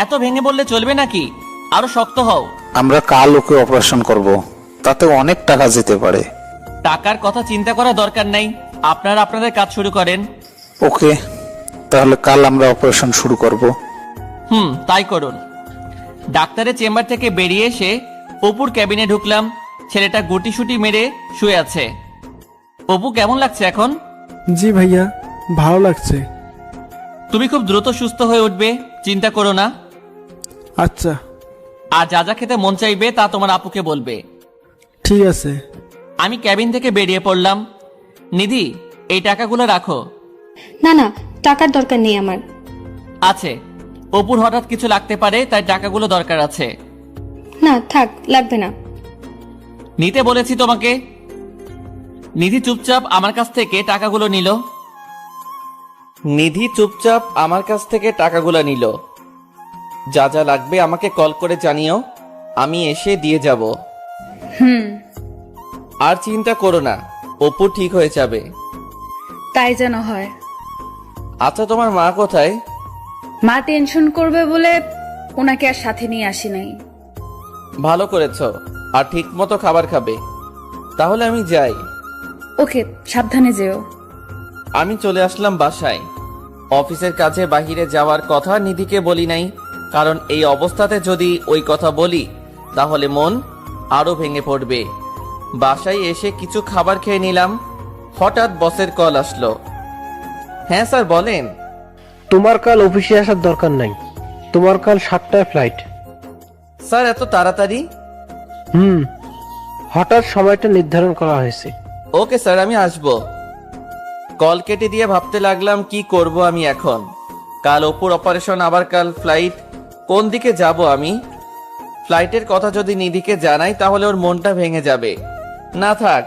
এত ভেঙে বললে চলবে নাকি? আরো শক্ত হও। আমরা কাল ওকে অপারেশন করব, তাতে অনেক টাকা যেতে পারে। টাকার কথা চিন্তা করা দরকার নাই, আপনারা আপনাদের কাজ শুরু করেন। ওকে, তাহলে কাল আমরা অপারেশন শুরু করব। তাই করুন। ডাক্তারের চেম্বার থেকে বেরিয়ে এসে অপুর ক্যাবিনে ঢুকলাম। ছেলেটা গুটিসুটি মেরে শুয়ে আছে। অপু, কেমন লাগছে এখন? জি ভাইয়া, ভালো লাগছে। তুমি খুব দ্রুত সুস্থ হয়ে উঠবে, চিন্তা করো না। আচ্ছা। আর যা যা খেতে মন চাইবে তা তোমার আপুকে বলবে। ঠিক আছে। আমি ক্যাবিন থেকে বেরিয়ে পড়লাম। নিধি, এই টাকাগুলো রাখো। না না, টাকার দরকার নেই আমার। আছে, অপুর হঠাৎ কিছু লাগতে পারে, তাই টাকাগুলো দরকার আছে। না থাক, লাগবে না। নিতে বলেছি তোমাকে। নিধি চুপচাপ আমার কাছ থেকে টাকাগুলো নিল। যা যা লাগবে আমাকে কল করে জানিও, আমি এসে দিয়ে যাব। আর চিন্তা করো না, অপু ঠিক হয়ে যাবে। তাই যেন হয়। আচ্ছা, তোমার মা কোথায়? মা টেনশন করবে বলে ওনাকে আর সাথে নিয়ে আসি নাই। ভালো করেছো, আর ঠিক মতো খাবার খাবে। তাহলে আমি যাই। ওকে, সাবধানে যেও। আমি চলে আসলাম বাসায়। অফিসের কাজে বাহিরে যাওয়ার কথা নিধিকে বলি নাই, কারণ এই অবস্থাতে যদি ওই কথা বলি তাহলে মন আরো ভেঙে পড়বে। বাসায় এসে কিছু খাবার খেয়ে নিলাম। হঠাৎ বসের কল আসলো। হ্যাঁ স্যার, বলেন। তোমার কাল অফিসে আসার দরকার নাই, তোমার কাল 7টায় ফ্লাইট। স্যার, এত তাড়াতাড়ি? হঠাৎ সময়টা নির্ধারণ করা হয়েছে। ওকে স্যার, আমি আসবো। কল কেটে দিয়ে ভাবতে লাগলাম কি করব আমি এখন। কাল অপুর অপারেশন, আবার কাল ফ্লাইট। কোন দিকে যাব আমি? ফ্লাইটের কথা যদি নিধিকে জানাই তাহলে ওর মনটা ভেঙে যাবে। না থাক,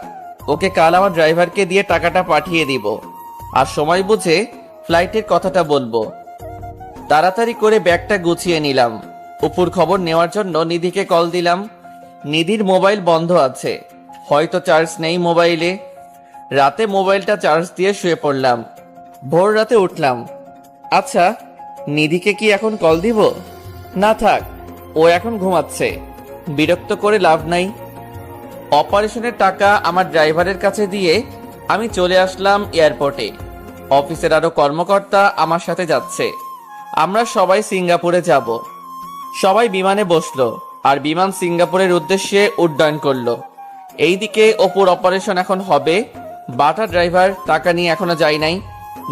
ওকে কাল আমার ড্রাইভারকে দিয়ে টাকাটা পাঠিয়ে দিব, আর সময় বুঝে ফ্লাইটের কথাটা বলবো। তাড়াতাড়ি করে ব্যাগটা গুছিয়ে নিলাম। অপুর খবর নেওয়ার জন্য নিধিকে কল দিলাম। নিধির মোবাইল বন্ধ আছে, হয়তো চার্জ নেই মোবাইলে। রাতে মোবাইলটা চার্জ দিয়ে শুয়ে পড়লাম। ভোর রাতে উঠলাম। আচ্ছা, নিধিকে কি এখন কল দিব? না থাক, ও এখন ঘুমাচ্ছে, বিরক্ত করে লাভ নাই। অপারেশনের টাকা আমার ড্রাইভারের কাছে দিয়ে আমি চলে আসলাম এয়ারপোর্টে। অফিসের আরো কর্মকর্তা আমার সাথে যাচ্ছে। আমরা সবাই সিঙ্গাপুরে যাব। সবাই বিমানে বসলো, আর বিমান সিঙ্গাপুরের উদ্দেশ্যে উড্ডয়ন করলো। এইদিকে অপুর অপারেশন এখন হবে। বাটা ড্রাইভার টাকা নিয়ে এখনো যায় নাই।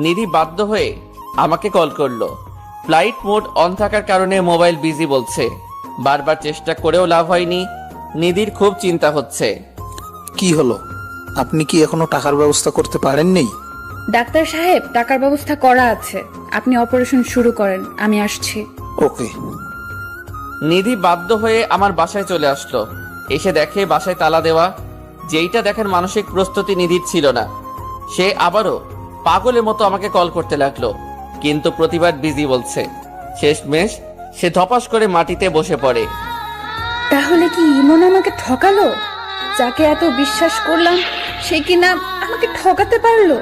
নিধি বাধ্য হয়ে আমাকে কল করলো। ফ্লাইট মোড অন থাকার কারণে মোবাইল বিজি বলছে। বারবার চেষ্টা করেও লাভ হয়নি। নিধির খুব চিন্তা হচ্ছে। কি হলো, আপনি কি এখনো টাকার ব্যবস্থা করতে পারেননি? ডাক্তার সাহেব, টাকার ব্যবস্থা করা আছে, আপনি অপারেশন শুরু করেন, আমি আসছি। ওকে। নিধি বাধ্য হয়ে আমার বাসায় চলে আসলো। এসে দেখে বাসায় তালা দেওয়া। যেইটা দেখার মানসিক প্রস্তুতি নিধির ছিল না। সে আবারও পাগলের মতো আমাকে কল করতে লাগলো, কিন্তু প্রতিবার বিজি বলছে। শেষমেশ সে ধপাস করে মাটিতে বসে পড়ে। তাহলে কি ইমন আমাকে ঠকালো? যাকে এত বিশ্বাস করলাম সে কিনা আমাকে ঠকাতে পারলো।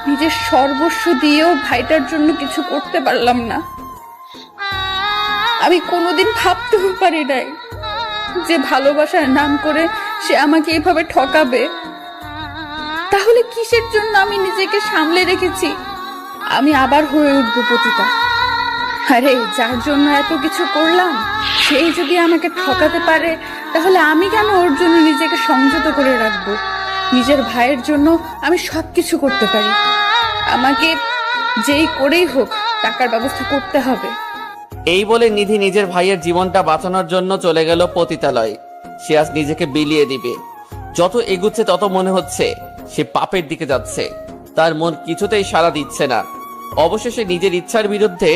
নিজের সর্বস্ব দিয়েও ভাইটার জন্য কিছু করতে পারলাম না। আমি কোনোদিন ভাবতেও পারি নাই যে ভালোবাসার নাম করে সে আমাকে এভাবে ঠকাবে। তাহলে কিসের জন্য আমি নিজেকে সামলে রেখেছি? আমি আবার হয়ে উঠবো পতিতা। আরে যার জন্য এত কিছু করলাম সেই যদি আমাকে ঠকাতে পারে, তাহলে আমি কেন ওর জন্য নিজেকে সংযত করে রাখবো? নিজের ভাইয়ের জন্য আমি সবকিছু করতে পারি। আমাকে যেই করেই হোক টাকার ব্যবস্থা করতে হবে। এই বলে নিধি নিজের ভাইয়ের জীবনটা বাঁচানোর জন্য চলে গেল পতিতালয়। সে আজ নিজেকে বিলিয়ে দিবে। যত এগুচ্ছে তত মনে হচ্ছে সে পাপের দিকে যাচ্ছে। তার মন কিছুতেই সাড়া দিচ্ছে না। অবশেষে নিজের ইচ্ছার বিরুদ্ধে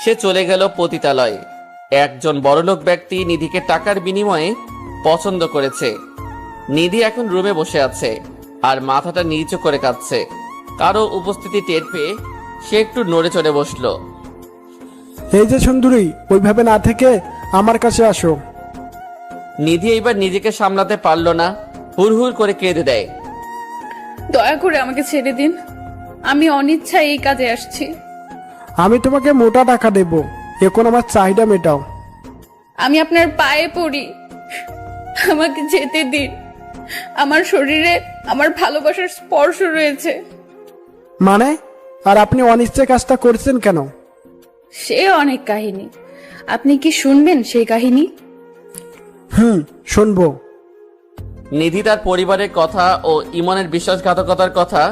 সে চলে গেল পতিতালয়। একজন বড়লোক ব্যক্তি নিধিকে টাকার বিনিময়ে পছন্দ করেছে। নিধি এখন রুমে বসে আছে আর মাথাটা নিচু করে কাঁদছে। কারো উপস্থিতি টের পেয়ে সে একটু নড়ে চড়ে বসলো। এই যে সুন্দরী, ওইভাবে না থেকে আমার কাছে আসো। নিধি এইবার নিজেকে সামলাতে পারলো না, হুড়হুড় করে কেঁদে দেয়। দয়া করে আমাকে ছেড়ে দিন, আমি অনিচ্ছায় এই কাজে আসছি। আমি তোমাকে মোটা টাকা দেব, এখন আমার চাহিদা মেটাও। আমি আপনার পায়ে পড়ি, আমাকে যেতে দিন। আমার শরীরে আমার ভালোবাসার স্পর্শ রয়েছে। মানে? আর আপনি অনিশ্চয় কাজটা করছেন কেন? সে অনেক কাহিনী, আপনি কি শুনবেন সেই কাহিনী? শুনবো। নিধি তার পরিবারের কথা ও ইমনের বিশ্বাসঘাতকতার কথা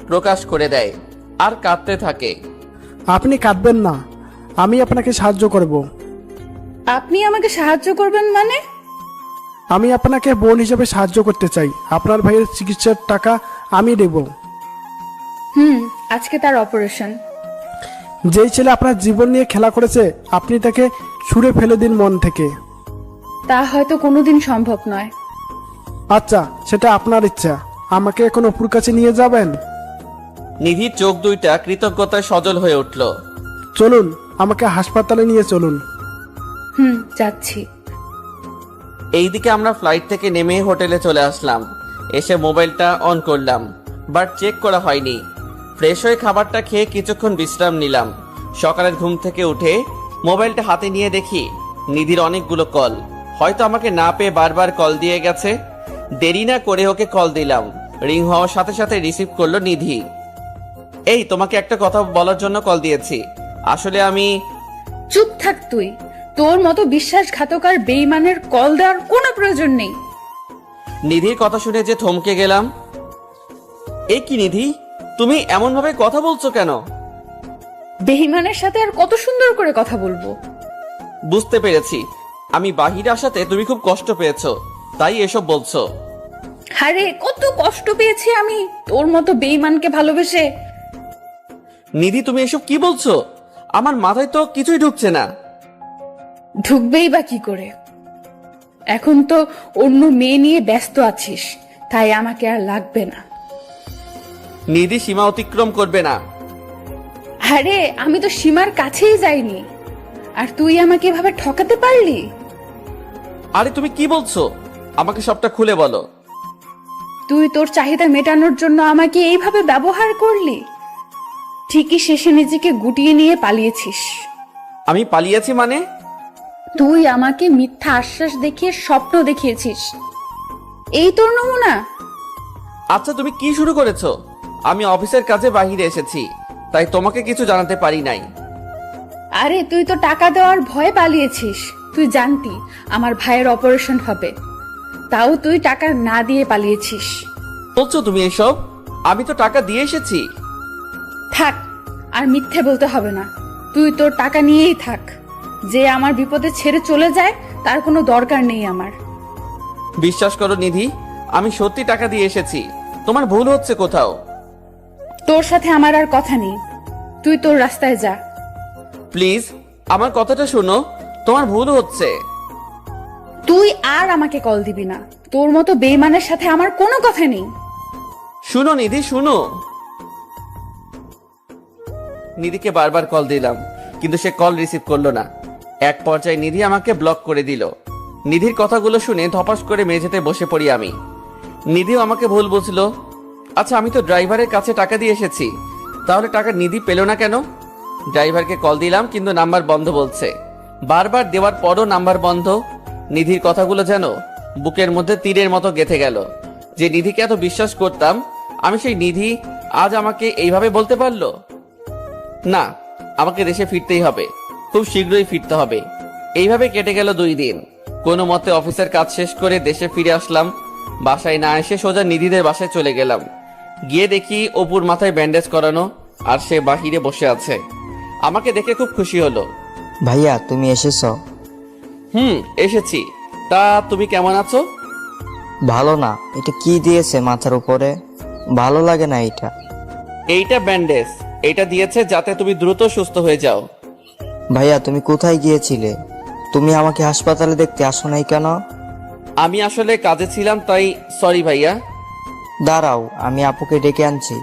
প্রকাশ করে দেয় আর কাঁদতে থাকে। আপনি কাঁদবেন না, আমি আপনাকে সাহায্য করব। আপনি আমাকে সাহায্য করবেন মানে? আমি আপনাকে বোন হিসেবে সাহায্য করতে চাই। আপনার ভাইয়ের চিকিৎসার টাকা আমি দেব। আজকে তার অপারেশন। যেই ছেলে আপনার জীবন নিয়ে খেলা করেছে, আপনি তাকে ছুঁড়ে ফেলে দিন মন থেকে। তা হয়তো কোনোদিন সম্ভব নয়। আচ্ছা, সেটা আপনার ইচ্ছা। আমাকে এখন অপুর কাছে নিয়ে যাবেন? নিধির চোখ দুইটা কৃতজ্ঞতায় সজল হয়ে উঠল। চলুন, আমাকে হাসপাতালে নিয়ে চলুন। যাচ্ছি। এইদিকে আমরা ফ্লাইট থেকে নেমে হোটেলে চলে আসলাম। এসে মোবাইলটা অন করলাম, বাট চেক করা হয়নি। ফ্রেশ হয়ে খাবারটা খেয়ে কিছুক্ষণ বিশ্রাম নিলাম। সকালের ঘুম থেকে উঠে মোবাইলটা হাতে নিয়ে দেখি নিধির অনেকগুলো কল। হয়তো আমাকে না পেয়ে বারবার কল দিয়ে গেছে। দেরি না করে ওকে কল দিলাম। রিং হওয়ার সাথে সাথে রিসিভ করলো নিধি। এই, তোমাকে একটা কথা বলার জন্য কল দিয়েছি। আসলে আমি... চুপ থাক তুই। তোর মতো বিশ্বাসঘাতক আর বেঈমানের কল দেওয়ার কোনো প্রয়োজন নেই। নিধির কথা শুনে যে থমকে গেলাম। এই কি নিধি, তুমি এমন ভাবে কথা বলছো কেন? বেঈমানের সাথে আর কত সুন্দর করে কথা বলবো? বুঝতে পেরেছি, আমি বাহিরে আসাতে তুমি খুব কষ্ট পেয়েছো, তাই এসব বলছো। আরে কত কষ্ট পেয়েছি আমি তোর মতো বেঈমানকে ভালোবেসে। নিধি, তুমি এসব কি বলছো? আমার মাথায় তো কিছুই ঢুকছে না। ঢুকবেই বা কি করে? এখন তো অন্য মেয়ে নিয়ে ব্যস্ত আছিস, তাই আমাকে আর লাগবে না। নিধি সীমা অতিক্রম করবে না। আরে আমি তো সীমার কাছেই যাইনি, আর তুই আমাকে এভাবে ঠকাতে পারলি? আরে তুমি কি বলছো? আমাকে সবটা খুলে বলো। তুই তোর চাহিদা মেটানোর জন্য আমাকে এইভাবে ব্যবহার করলি। ঠিকই শেষে নিজেকে গুটিয়ে নিয়ে পালিয়েছিস। আমি পালিয়েছি মানে? তুই আমাকে মিথ্যা আশ্বাস দেখিয়ে স্বপ্ন দেখিয়েছিস। এই তোর নমুনা? আচ্ছা, তুমি কি শুরু করেছো? আমি অফিসের কাজে বাহিরে এসেছি, তাই তোমাকে কিছু জানাতে পারি নাই। আরে তুই তো টাকা দেওয়ার ভয়ে পালিয়েছিস। তুই জানতি আমার ভাইয়ের অপারেশন হবে, তাও তুই টাকা না দিয়ে পালিয়েছিস। বলছো তুমি এসব? আমি তো টাকা দিয়ে এসেছি। থাক, আর মিথ্যে বলতে হবে না। তুই তোর টাকা নিয়েই থাক। যে আমার বিপদে ছেড়ে চলে যায় তার কোনো দরকার নেই আমার। বিশ্বাস করো নিধি, আমি সত্যি টাকা দিয়ে এসেছি। তোমার ভুল হচ্ছে কোথাও। তোর সাথে আমার আর কথা নেই, তুই তোর রাস্তায় যা। প্লিজ আমার কথাটা শোনো, তোমার ভুল হচ্ছে। তুই আর আমাকে কল দিবি না। তোর মতো বেইমানের সাথে আমার কোনো কথা নেই। শুনো নিধি, শুনো। নিধিকে বারবার কল দিলাম, কিন্তু সে কল রিসিভ করলো না। এক পর্যায়ে নিধি আমাকে ব্লক করে দিল। নিধির কথাগুলো শুনে ধপাস করে মেঝেতে বসে পড়ি আমি। নিধিও আমাকে ভুল বুঝলো। আচ্ছা, আমি তো ড্রাইভারের কাছে টাকা দিয়ে এসেছি, তাহলে টাকা নিধি পেল না কেন? ড্রাইভারকে কল দিলাম, কিন্তু নাম্বার বন্ধ বলছে। বারবার দেওয়ার পরও নাম্বার বন্ধ। নিধির কথাগুলো যেন বুকের মধ্যে তীরের মতো গেঁথে গেল। যে নিধিকে এত বিশ্বাস করতাম, আমি সেই নিধি আজ আমাকে এইভাবে বলতে পারলো। না, আমাকে দেশে ফিরতেই হবে, খুব শীঘ্রই ফিরতে হবে। এইভাবে কেটে গেল 2 দিন। কোনো মতে অফিসের কাজ শেষ করে দেশে ফিরে আসলাম। বাসায় না এসে সোজা নিধিদের বাসায় চলে গেলাম। গিয়ে দেখি অপুর মাথায় ব্যান্ডেজ করানো, আর সে বাহিরে বসে আছে। আমাকে দেখে খুব খুশি হলো। ভাইয়া তুমি এসেছো? এসেছি। তা তুমি কেমন আছো? ভালো না। এটা কি দিয়েছে মাথার উপরে? ভালো লাগে না এটা। এইটা ব্যান্ডেজ, এটা দিয়েছে যাতে তুমি দ্রুত সুস্থ হয়ে যাও। ভাইয়া তুমি কোথায় গিয়েছিলে? তুমি আমাকে হাসপাতালে দেখতে আসো নাই কেন? আমি আসলে কাজে ছিলাম, তাই সরি ভাইয়া। দাঁড়াও, আমি আপুকে ডেকে আনছি।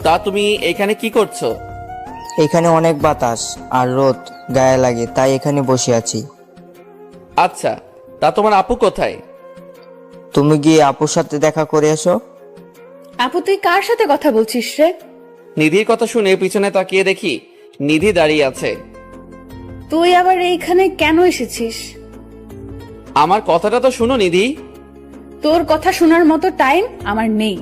তা তুমি এখানে কি করছো? এখানে অনেক বাতাস আর রোদ গায়ে লাগে, তাই এখানে বসে আছি। আচ্ছা, তা তোমার আপু কোথায়? তুমি গিয়ে আপুর সাথে দেখা করে এসো। আপু তুই কার সাথে কথা বলছিস রে? নিধির কথা শুনে পিছনে তাকিয়ে দেখি নিধি দাঁড়িয়ে আছে। তুই আবার এইখানে কেন এসেছিস? আমার কথাটা তো শুনো নিধি। তোর কথা শোনার মতো টাইম আমার নেই।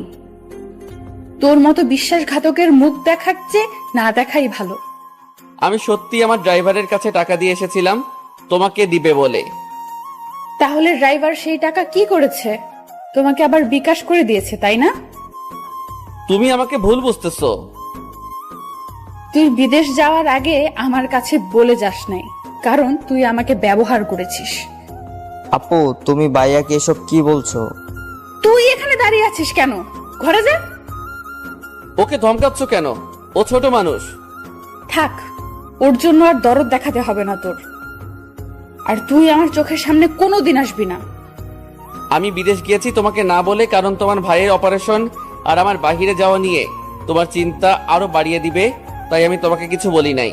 তোর মতো বিশ্বাসঘাতকের মুখ দেখাচ্ছে না দেখাই ভালো। আমি সত্যি আমার ড্রাইভারের কাছে টাকা দিয়ে এসেছিলাম তোমাকে দিবে বলে। তাহলে ড্রাইভার সেই টাকা কি করেছে? তোমাকে আবার বিকাশ করে দিয়েছে, তাই না? তুমি আমাকে ভুল বুঝতেছো। তুই বিদেশ যাওয়ার আগে আমার কাছে বলে যাস নাই, কারণ তুই আমাকে ব্যবহার করেছিস। আপু তুমি ভাইয়াকে এসব কি বলছো? তুই এখানে দাঁড়িয়ে আছিস কেন? ঘরে যা। ওকে ধমকাচ্ছ কেন? ও ছোট মানুষ। থাক, ওর জন্য আর দরদ দেখাতে হবে না তোর। আর তুই আমার চোখের সামনে কোনোদিন আসবি না। আমি বিদেশ গিয়েছি তোমাকে না বলে, কারণ তোমার ভাইয়ের অপারেশন আর আমার বাহিরে যাওয়া নিয়ে তোমার চিন্তা আরো বাড়িয়ে দিবে, তাই আমি তোমাকে কিছু বলি নাই।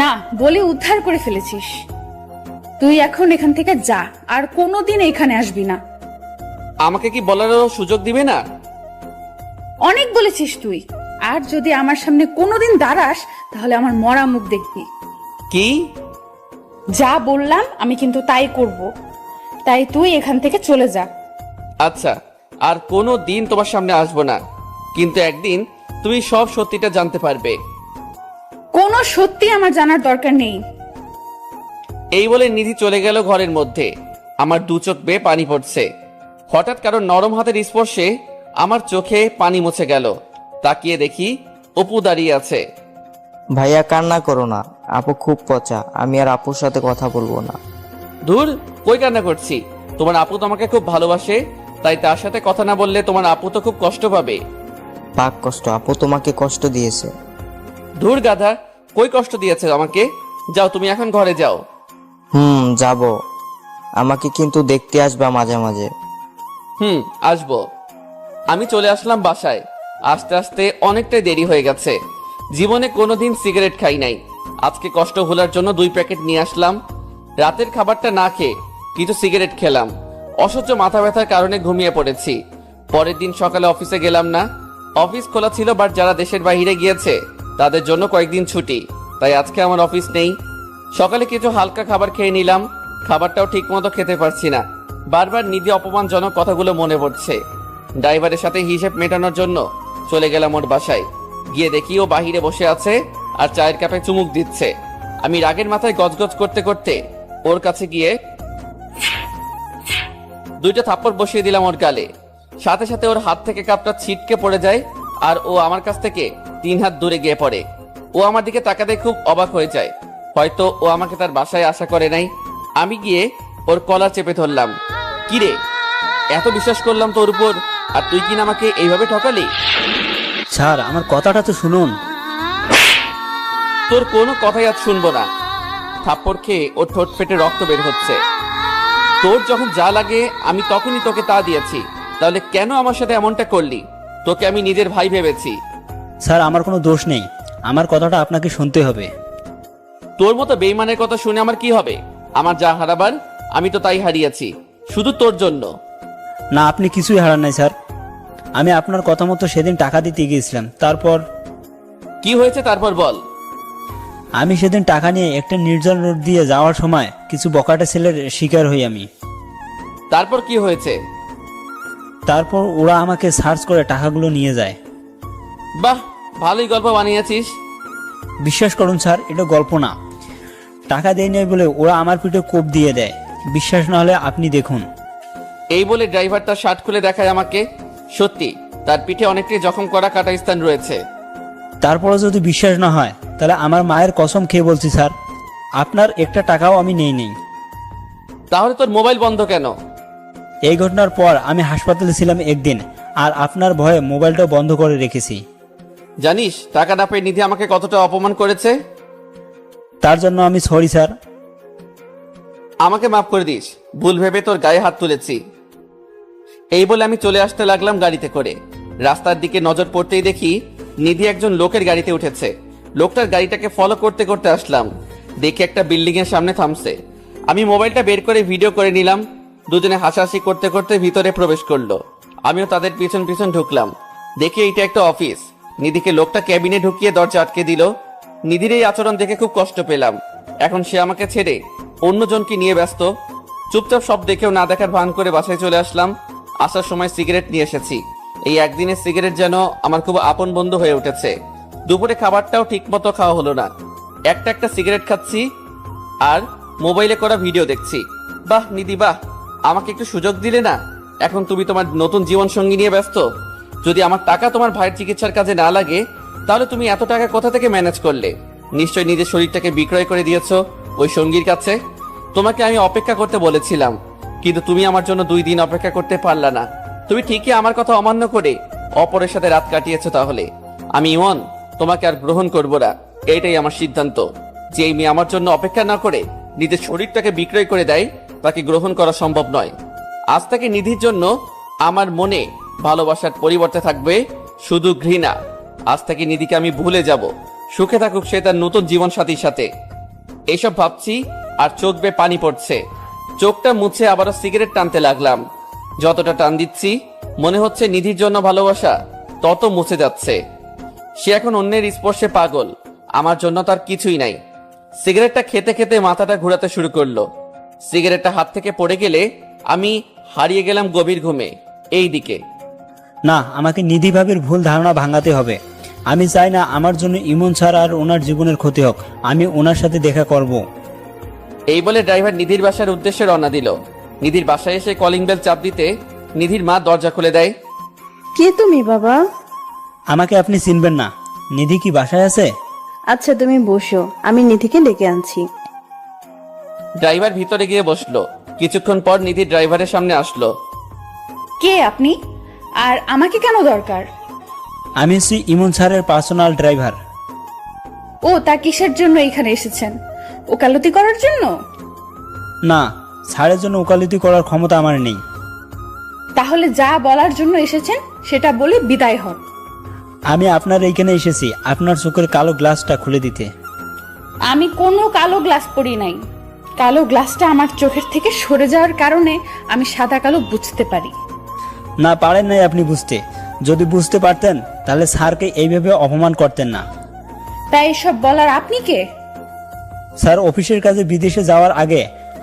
না বলে উদ্ধার করে ফেলেছিস। তুই এখন এখান থেকে যা, আর কোনোদিন এখানে আসবি না। আমাকে কি বলারও সুযোগ দিবে না? অনেক বলেছিস তুই। আর যদি আমার সামনে কোনোদিন দাঁড়াস, তাহলে আমার মরা মুখ দেখবি। কি? যা বললাম আমি কিন্তু তাই করব। তাই তুই এখান থেকে চলে যা। আচ্ছা, আর কোনো দিন তোমার সামনে আসবো না, কিন্তু একদিন তুমি সব সত্যিটা জানতে পারবে। কোনো সত্যি আমার জানার দরকার নেই। এই বলে নিধি চলে গেল ঘরের মধ্যে। আমার 2 চোখ বেয়ে পানি পড়ছে। হঠাৎ কারো নরম হাতের স্পর্শে আমার চোখে পানি মুছে গেল। তাকিয়ে দেখি অপু দাঁড়িয়ে আছে। ভাইয়া কান্না করো না, আপু খুব পচা, আমি আর আপুর সাথে কথা বলবো না। ধুর, কই কান্না করছি? তোমার আপু তো আমাকে খুব ভালোবাসে, তাই তার সাথে কথা না বললে তোমার আপু তো খুব কষ্ট পাবে। পাক কষ্ট, আপু তোমাকে কষ্ট দিয়েছে। ধুর গাধা, কই কষ্ট দিয়েছে আমাকে? যাও, তুমি এখন ঘরে যাও। যাব। আমাকে কিন্তু দেখতে আসবা মাঝে মাঝে। আসবো। আমি চলে আসলাম বাসায়। আস্তে আস্তে অনেকটাই দেরি হয়ে গেছে। জীবনে কোনোদিন সিগারেট খাই নাই। আজকে কষ্ট ভোলার জন্য 2 প্যাকেট নিয়ে আসলাম। রাতের খাবারটা না খেয়ে কিছু সিগারেট খেলাম। অসহ্য মাথা ব্যথার কারণে ঘুমিয়ে পড়েছি। পরের দিন সকালে অফিসে গেলাম না। অফিস খোলা ছিল, বাট যারা দেশের বাইরে গিয়েছে তাদের জন্য কয়েকদিন ছুটি, তাই আজকে আমার অফিস নেই। সকালে কিছু হালকা খাবার খেয়ে নিলাম। খাবারটাও ঠিক মতো খেতে পারছি না। বারবার নিধি অপমানজনক কথাগুলো মনে পড়ছে। ড্রাইভারের সাথে হিসেব মেটানোর জন্য চলে গেলাম ওর বাসায়। গিয়ে দেখি ও বাহিরে বসে আছে আর চায়ের কাপে চুমুক দিচ্ছে। আমি রাগের মাথায় গজগজ করতে করতে ওর কাছে গিয়ে 2টা থাপ্পড় বসিয়ে দিলাম ওর গালে। সাথে সাথে ওর হাত থেকে কাপটা ছিটকে পড়ে যায়, আর ও আমার কাছ থেকে 3 হাত দূরে গিয়ে পড়ে। ও আমার দিকে তাকাতে খুব অবাক হয়ে যায়। হয়তো ও আমাকে তার বাসায় আশা করে নাই। আমি গিয়ে ওর কলার চেপে ধরলাম। কিরে, এত বিশ্বাস করলাম তোর উপর, আর তুই কিনা আমাকে এইভাবে ঠকালি? স্যার আমার কথাটা তো শুনুন। তোর কোনো কথাই আজ শুনবো না। থাপ্পড় খেয়ে ওর ঠোঁট ফেটে রক্ত বের হচ্ছে। তোর যখন যা লাগে আমি তখনই তোকে তা দিয়েছি, তাহলে কেন আমার সাথে এমনটা করলি? তোকে আমি নিজের ভাই ভেবেছি। স্যার আমার কোনো দোষ নেই, আমার কথাটা আপনাকে শুনতে হবে। তোর মতো বেইমানের কথা শুনে আমার কি হবে? আমার যা হারাবার আমি তো তাই হারিয়েছি, শুধু তোর জন্য। না, আপনি কিছুই হারান নাই স্যার। আমি আপনার কথা মতো সেদিন টাকা দিতে গিয়েছিলাম, তারপর কি হয়েছে তারপর বল। আমি সেদিন টাকা নিয়ে একটা নির্জন রোড দিয়ে যাওয়ার সময় কিছু বকাটে ছেলের শিকার হই আমি। তারপর কি হয়েছে? তারপর ওরা আমাকে সার্চ করে টাকাগুলো নিয়ে যায়। বাহ, ভালোই গল্প বানিয়েছিস। বিশ্বাস করুন স্যার, এটা গল্প না। টাকা দেয় নাই বলে ওরা আমার পিঠে কোপ দিয়ে দেয়। বিশ্বাস না হলে আপনি দেখুন। এই বলে ড্রাইভার তার শার্ট খুলে দেখায় আমাকে। সত্যি তার পিঠে অনেকটাই জখম করা কাটা স্থান রয়েছে। তারপরও যদি বিশ্বাস না হয় তাহলে আমার মায়ের কসম খেয়ে বলছি স্যার, আপনার একটা টাকাও আমি নেই। তাহলে তোর মোবাইল বন্ধ কেন? এই ঘটনার পর আমি হাসপাতালে ছিলাম একদিন, আর আপনার ভয়ে মোবাইলটাও বন্ধ করে রেখেছি। জানিস টাকা না পেয়ে নিধি আমাকে কতটা অপমান করেছে? তার জন্য আমি সরি স্যার। আমাকে মাফ করে দিস, ভুল ভেবে তোর গায়ে হাত তুলেছি। এই বলে আমি চলে আসতে লাগলাম গাড়িতে করে। রাস্তার দিকে নজর পড়তেই দেখি নিধি একজন লোকের গাড়িতে উঠেছে। লোকটার গাড়িটাকে ফলো করতে করতে আসলাম, দেখি একটা বিল্ডিং এর সামনে থামছে। আমি মোবাইলটা বের করে ভিডিও করে নিলাম। দুজনে হাসাহাসি করতে করতে ভিতরে প্রবেশ করলো। আমিও তাদের পিছন পিছন ঢুকলাম। দেখি এইটা একটা অফিস। নিধিকে লোকটা ক্যাবিনে ঢুকিয়ে দরজা আটকে দিল। নিধির এই আচরণ দেখে খুব কষ্ট পেলাম। এখন সে আমাকে ছেড়ে অন্যজনকে নিয়ে ব্যস্ত। চুপচাপ সব দেখেও না দেখার ভান করে বাসায় চলে আসলাম। আসার সময় সিগারেট নিয়ে এসেছি। এই একদিনের সিগারেট যেন আমার খুব আপন বন্ধু হয়ে উঠেছে। দুপুরে খাবারটাও ঠিক মতো খাওয়া হলো না। একটা সিগারেট খাচ্ছি আর মোবাইলে করা ভিডিও দেখছি। বাহ নিধি বাহ, আমাকে একটু সুযোগ দিলে না? এখন তুমি তোমার নতুন জীবন সঙ্গী নিয়ে ব্যস্ত। যদি আমার টাকা তোমার ভাইয়ের চিকিৎসার কাজে না লাগে তাহলে তুমি এত টাকা কোথা থেকে ম্যানেজ করলে? নিশ্চয়ই নিজের শরীরটাকে বিক্রয় করে দিয়েছো ওই সঙ্গীর কাছে। তোমাকে আমি অপেক্ষা করতে বলেছিলাম, কিন্তু তুমি আমার জন্য 2 দিন অপেক্ষা করতে পারলা না। তুমি ঠিকই আমার কথা অমান্য করে অপরের সাথে রাত কাটিয়েছো। তাহলে আমি ইমন তোমাকে আর গ্রহণ করব না। এইটাই আমার সিদ্ধান্ত যে এই মেয়ে আমার জন্য অপেক্ষা না করে নিজের শরীরটাকে বিক্রয় করে দেয়, তাকে গ্রহণ করা সম্ভব নয়। আজ থেকে নিধির জন্য আমার মনে ভালোবাসার পরিবর্তে থাকবে শুধু ঘৃণা। আজ থেকে নিধিকে আমি ভুলে যাব। সুখে থাকুক সে তার নতুন জীবন সাথীর সাথে। এইসব ভাবছি আর চোখ বেয়ে পানি পড়ছে। চোখটা মুছে আবারও সিগারেট টানতে লাগলাম। যতটা টান দিচ্ছি মনে হচ্ছে নিধির জন্য ভালোবাসা তত মুছে যাচ্ছে। সে এখন অন্যের স্পর্শে পাগল, আমার জন্য তার কিছুই নাই। সিগারেটটা খেতে খেতে মাথাটা ঘোরাতে শুরু করলো। সিগারেটটা হাত থেকে পড়ে গেলে আমি হারিয়ে গেলাম গভীর ঘুমে। এই দিকে না, আমাকে নিধি ভাবির ভুল ধারণা ভাঙাতে হবে। আমি চাই না আমার জন্য ইমন স্যার আর ওনার জীবনের ক্ষতি হোক। আমি ওনার সাথে দেখা করব। এই বলে ড্রাইভার নিধির বাসার উদ্দেশ্যে রওনা দিল। নিধির বাসায় এসে কলিং বেল চাপ দিতে নিধির মা দরজা খুলে দেয়। কে তুমি বাবা? আমাকে আপনি চিনবেন না। নিধি কি বাসায় আছে? আচ্ছা তুমি বসো, আমি নিধিকে ডেকে আনছি। ড্রাইভার ভিতরে গিয়ে বসলো। কিছুক্ষণ পর নিধি ড্রাইভারের সামনে আসলো। কে আপনি? আর আমাকে কেন দরকার? আমি হচ্ছি ইমন স্যারের পার্সোনাল ড্রাইভার। ও তা কিসের জন্য এখানে এসেছেন? ওকালতি করার জন্য? না, স্যারের জন্য ওকালতি করার ক্ষমতা আমার নেই। তাহলে যা বলার জন্য এসেছেন সেটা বলে বিদায় হন। আমি আপনার এইখানে এসেছি আপনার চোখের কালো গ্লাসটা খুলে দিতে। আমি কোনো কালো গ্লাস পরি নাই। কালো গ্লাসটা আমার চোখের থেকে সরে যাওয়ার কারণে আমি সাদা কালো বুঝতে পারি। না, পারেন নাই আপনি বুঝতে। যদি বুঝতে পারতেন তাহলে স্যারকে এইভাবে অপমান করতেন না। তাই এসব বলার আপনি কে? স্যার অফিসের কাজে বিদেশে যাওয়ার আগে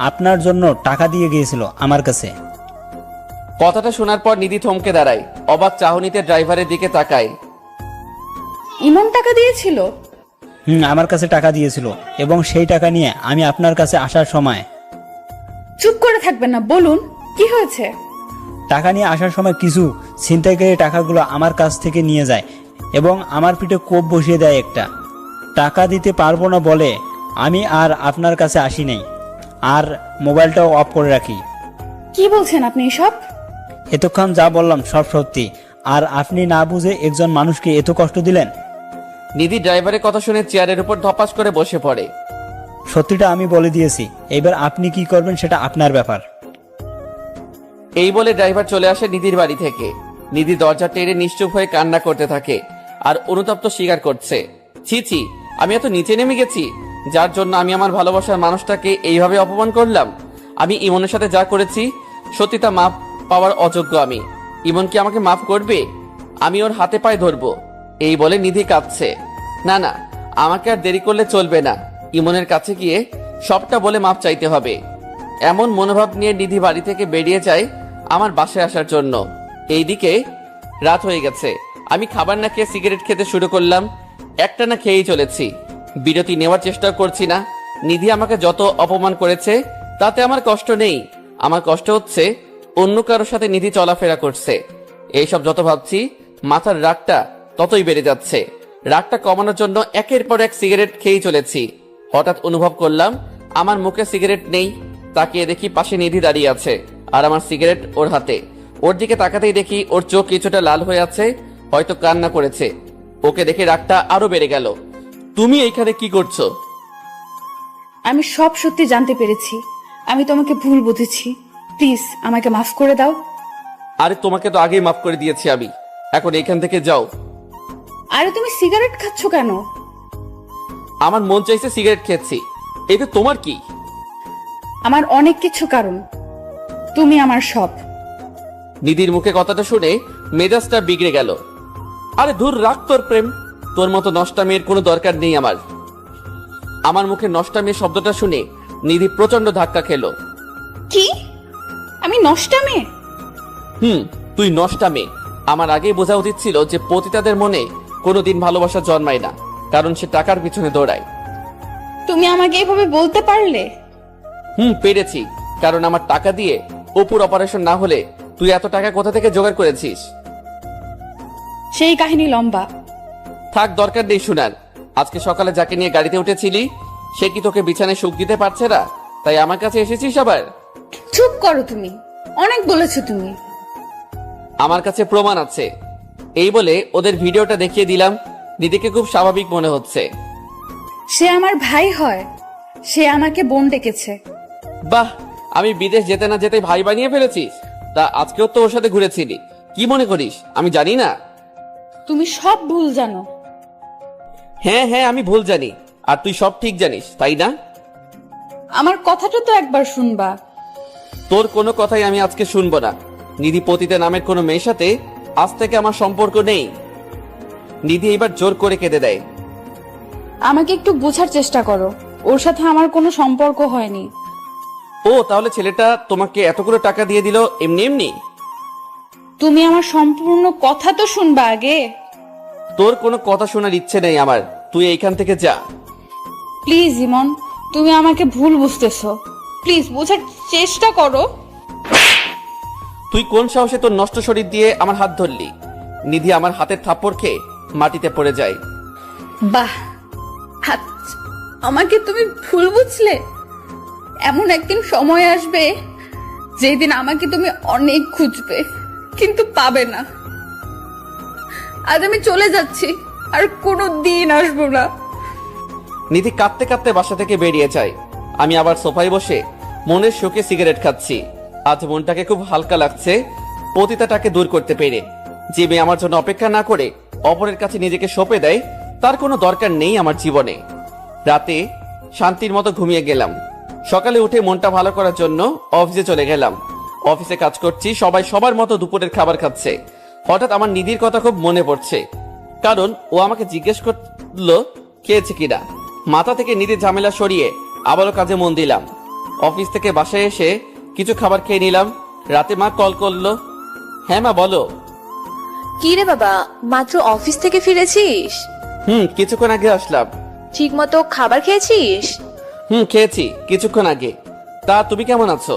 আপনার জন্য টাকা দিয়ে গিয়েছিল আমার কাছে। কথাটা শোনার পর নিধি থমকে দাঁড়ায়, অবাক চাহনিতে ড্রাইভারের দিকে তাকায়। ইমন টাকা দিয়েছিল? আমার কাছে টাকা দিয়েছিল এবং সেই টাকা নিয়ে আমি আপনার কাছে আসার সময়। চুপ করে থাকবেন না, বলুন কি হয়েছে? টাকা নিয়ে আসার সময় কিছু ছিনতাইকারী টাকাগুলো আমার কাছ থেকে নিয়ে যায় এবং আমার পিঠে কোপ বসিয়ে দেয় একটা। টাকা দিতে পারবো না বলে আমি আর আপনার কাছে আসি নাই, আর মোবাইলটাও অফ করে রাখি। কি বলছেন আপনি এসব? এতক্ষণ যা বললাম সব সত্যি, আর আপনি না বুঝে একজন মানুষকে এত কষ্ট দিলেন। নিধি ড্রাইভারের কথা শুনে চেয়ারের উপর ধপাস করে বসে পড়ে। সত্যিটা আমি বলে দিয়েছি, এবার আপনি কি করবেন সেটা আপনার ব্যাপার। এই বলে ড্রাইভার চলে আসে নিধির বাড়ি থেকে। নিধি দরজা টেনে নিশ্চুপ হয়ে কান্না করতে থাকে আর অনুতপ্ত স্বীকার করছে, ছি ছি, আমি এত নিচে নেমে গেছি, যার জন্য আমি আমার ভালোবাসার মানুষটাকে এইভাবে অপমান করলাম। আমি ইমনের সাথে যা করেছি সত্যি তা মাফ পাওয়ার অযোগ্য আমি। ইমন কি আমাকে মাফ করবে? আমি ওর হাতে পায়ে ধরবো। এই বলে নিধি কাঁদছে। না না, আমাকে আর দেরি করলে চলবে না, ইমনের কাছে গিয়ে সবটা বলে মাফ চাইতে হবে। এমন মনোভাব নিয়ে নিধি বাড়ি থেকে বেরিয়ে যায় আমার বাসায় আসার জন্য। এইদিকে রাত হয়ে গেছে। আমি খাবার না খেয়ে সিগারেট খেতে শুরু করলাম। একটা না খেয়েই চলেছি, বিরতি নেওয়ার চেষ্টা করছি না। নিধি আমাকে যত অপমান করেছে তাতে আমার কষ্ট নেই, আমার কষ্ট হচ্ছে অন্য কারোর সাথে নিধি চলাফেরা করছে। এইসব যত ভাবছি মাথার রাগটা ততই বেড়ে যাচ্ছে। রাগটা কমানোর জন্য একের পর এক সিগারেট খেয়েই চলেছি। হঠাৎ অনুভব করলাম আমার মুখে সিগারেট নেই। তাকিয়ে দেখি পাশে নিধি দাঁড়িয়ে আছে আর আমার সিগারেট ওর হাতে। ওর দিকে তাকাতেই দেখি ওর চোখ কিছুটা লাল হয়ে আছে, হয়তো কান্না করেছে। ওকে দেখে রাগটা আরো বেড়ে গেল। তুমি এইখানে কি করছো? আমি সব সত্যি জানতে পেরেছি, আমি তোমাকে ভুল বুঝেছি, প্লিজ আমাকে মাফ করে দাও। আরে তোমাকে তো আগেই মাফ করে দিয়েছি আমি, এখন এইখান থেকে যাও। আরে তুমি সিগারেট খাচ্ছ কেন? আমার মন চাইছে সিগারেট খেয়েছি, এতে তোমার কি? আমার অনেক কিছু কারণ, তুমি আমার সব। নিধির মুখে কথাটা শুনে মেজাজটা বিগড়ে গেল। আরে দূর রাখ তোর প্রেম, তোর মতো নষ্টা মেয়ের কোনো দরকার নেই আমার। আমার মুখে নষ্টা মেয়ে শব্দটা শুনে নিধি প্রচন্ড ধাক্কা খেলো। কি? আমি নষ্টা মেয়ে? তুই নষ্টা মেয়ে। আমার আগেই বোঝা উচিত ছিল যে পতিতাদের মনে কোনোদিন ভালোবাসা জন্মায় না, কারণ সে টাকার পিছনে দৌড়ায়। তুমি আমাকে এভাবে বলতে পারলে? পেরেছি, কারণ আমার টাকা দিয়ে অপুর অপারেশন না হলে তুই এত টাকা কোথা থেকে জোগাড় করেছিস? সেই কাহিনী লম্বা। থাক, দরকার নেই শোনার। আজকে সকালে যাকে নিয়ে গাড়িতে উঠেছিলি সে কি তোকে বিছানায় সুখ দিতে পারছে না, তাই আমার কাছে এসেছিস আবার? চুপ করো, তুমি অনেক বলেছো তুমি। আমার কাছে প্রমাণ আছে। এই বলে ওদের ভিডিওটা দেখিয়ে দিলাম। নিধিকে খুব স্বাভাবিক মনে হচ্ছে। সে আমার ভাই হয়, সে আমাকে বোন ডেকেছে। বাহ, আমি বিদেশ যেতে না যেতে ভাই বানিয়ে ফেলেছিস। তা আজকেও তো ওর সাথে ঘুরেছিলি, কি মনে করিস আমি জানি না? তুমি সব ভুল জানো। হ্যাঁ হ্যাঁ, আমি ভুল জানি, আর তুই সব ঠিক জানিস, তাই না? আমার কথাটা তো একবার শুনবা। তোর কোনো কথাই আমি আজকে শুনবো না। নিধি পতিতা নামের কোনো মেয়ের সাথে আজ থেকে আমার সম্পর্ক নেই। নিধি এবার জোর করে কেঁদে দেয়। আমাকে একটু বোঝার চেষ্টা করো, ওর সাথে আমার কোনো সম্পর্ক হয়নি। ও তাহলে ছেলেটা তোমাকে এতগুলো টাকা দিয়ে দিল এমনি এমনি? তুমি আমার সম্পূর্ণ কথা তো শুনবা আগে। তোর কোনো কথা শোনার ইচ্ছে নেই আমার, তুই এইখান থেকে যা। প্লিজ ইমন, তুমি আমাকে ভুল বুঝতেছো, প্লিজ বোঝার চেষ্টা করো। তুই কোন সাহসে তোর নষ্ট শরীর দিয়ে আমার হাত ধরলি? নিধি আমার হাতের থাপ্পড় খেয়ে মাটিতে পড়ে যায়। বাহ, আচ্ছা, আমাকে তুমি ভুল বুঝলে। এমন একদিন সময় আসবে যেদিন আমাকে তুমি অনেক খুঁজবে, কিন্তু পাবে না। আজ আমি চলে যাচ্ছি, আর কোনো দিন আসবো না। নিধি কাঁদতে কাঁদতে বাসা থেকে বেরিয়ে যায়। আমি আবার সোফায় বসে মনের শোকে সিগারেট খাচ্ছি। আজ মনটাকে খুব হালকা লাগছে পতিতাটাকে দূর করতে পেরে। যে মেয়ে আমার জন্য অপেক্ষা না করে অপরের কাছে নিজেকে সঁপে দেয় তার কোনো দরকার নেই আমার জীবনে। রাতে শান্তির মতো ঘুমিয়ে গেলাম। সকালে উঠে মনটা ভালো করার জন্য অফিসে চলে গেলাম। অফিসে কাজ করছি, সবাই সবার মতো দুপুরের খাবার খাচ্ছে। হঠাৎ আমার নিধির কথা খুব মনে পড়ছে, কারণ ও আমাকে জিজ্ঞেস করলো খেয়েছে কিনা। মাথা থেকে নিধির ঝামেলা সরিয়ে আবারও কাজে মন দিলাম। অফিস থেকে বাসায় এসে কিছু খাবার খেয়ে নিলাম। রাতে মা কল করলো। হ্যাঁ মা, বলো। কি রে বাবা, মাত্র অফিস থেকে ফিরেছিস? কিছুক্ষণ আগে আসলাম। ঠিক মতো খাবার খেয়েছিস? খেয়েছি কিছুক্ষণ আগে। তা তুমি কেমন আছো?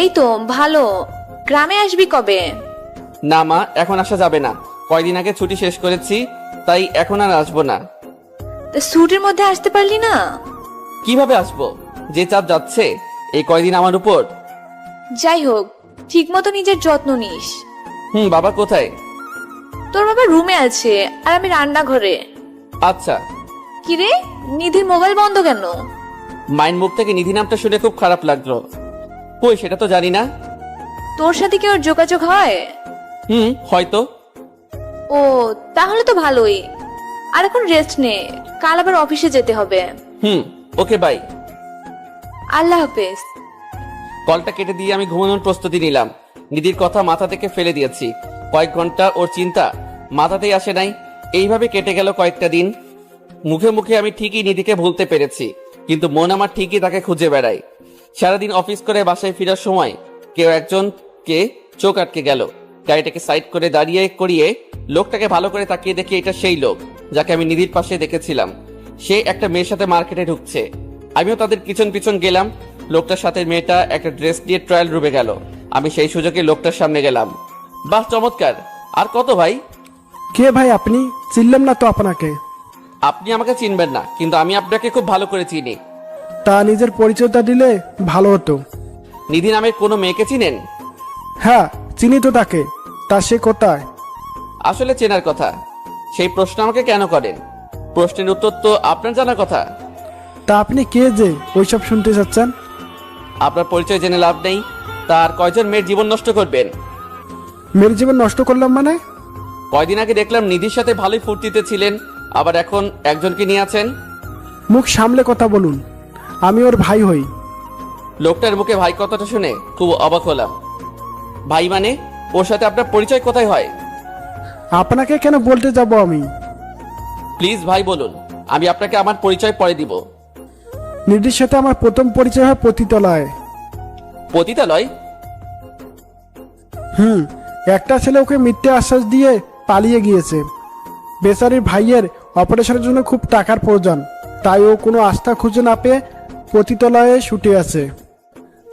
এই তো ভালো। গ্রামে আসবি কবে? না মা, এখন আসা যাবে না। কয়দিন আগে ছুটি শেষ করেছি, তাই এখন আর আসবো না। ছুটির মধ্যে আসতে পারলি না? কিভাবে আসবো, যে চাপ যাচ্ছে এই কয়দিন আমার উপর। যাই হোক, ঠিক মতো নিজের যত্ন নিস। বাবা কোথায়? তোর বাবা রুমে আছে, আর আমি রান্নাঘরে। আচ্ছা। কিরে, নিধির মোবাইল বন্ধ কেন? মায়ের মুখ থেকে নিধি নামটা শুনে খুব খারাপ লাগলো। কই, সেটা তো জানি না। তোর সাথে কি ওর যোগাযোগ হয়? হয়তো। ও, তাহলে তো ভালোই। আর এখন রেস্ট নে, কাল আবার অফিসে যেতে হবে। Okay bye. আল্লাহ হাফেজ। কলটা কেটে দিয়ে আমি ঘুমানোর প্রস্তুতি নিলাম। নিধির কথা মাথা থেকে ফেলে দিয়েছি। কয়েক ঘন্টা ওর চিন্তা মাথাতেই আসে নাই। এইভাবে কেটে গেল কয়েকটা দিন। মুখে মুখে আমি ঠিকই নিধিকে ভুলতে পেরেছি, কিন্তু মন আমার ঠিকই তাকে খুঁজে বেড়ায়। সারাদিন অফিস করে বাসায় ফেরার সময় কেউ একজনকে চোখ আটকে গেল। গাড়িটাকে সাইড করে দাঁড়িয়ে করিয়ে লোকটাকে ভালো করে তাকিয়ে দেখি এটা সেই লোক যাকে আমি নিধির পাশে দেখেছিলাম। সে একটা মেয়ের সাথে মার্কেটে ঢুকছে। আমিও তাদের পিছন পিছন গেলাম। লোকটার সাথে মেয়েটা একটা ড্রেস দিয়ে ট্রায়াল রুমে গেল। আমি সেই সুযোগে লোকটার সামনে গেলাম। বাহ, চমৎকার। আর কত ভাই? কে ভাই আপনি? চিনলাম না তো আপনাকে। আপনি আমাকে চিনবেন না, কিন্তু আমি আপনাকে খুব ভালো করে চিনি। তা নিজের পরিচয়টা দিলে ভালো হতো। নিধি নামের কোনো মেয়েকে চিনেন? হ্যাঁ, চিনি তো তাকে। তা সে কোথায়? আসলে চেনার কথা। সেই প্রশ্ন আমাকে কেন করেন? প্রশ্নের উত্তর তো আপনার জানার কথা। তা আপনি কে যে ওইসব শুনতে চাচ্ছেন? আপনার পরিচয় জেনে লাভ নেই। তার কয়জন মেয়ের জীবন নষ্ট করবেন? মেয়ের জীবন নষ্ট করলাম মানে? কয়দিন আগে দেখলাম নিধির সাথে ভালোই ফুর্তিতে ছিলেন, আবার এখন একজনকে নিয়ে আছেন। মুখ সামলে কথা বলুন, আমি ওর ভাই হই। লোকটার মুখে ভাই কথাটা শুনে খুব অবাক হলাম। ভাই মানে? ওর সাথে আপনার পরিচয় কোথায় হয়? আপনাকে কেন বলতে যাব আমি? প্লিজ ভাই বলুন, আমি আপনাকে আমার পরিচয় পরে দিব। নিধির সাথে আমার প্রথম পরিচয় হয় পতিতলায়। পতিতালয়? একটা ছেলে ওকে মিথ্যে আশ্বাস দিয়ে পালিয়ে গিয়েছে। বেচারির ভাইয়ের অপারেশনের জন্য খুব টাকার প্রয়োজন, তাই ও কোনো আস্থা খুঁজে না পেয়ে পতিতলায় ছুটে আছে।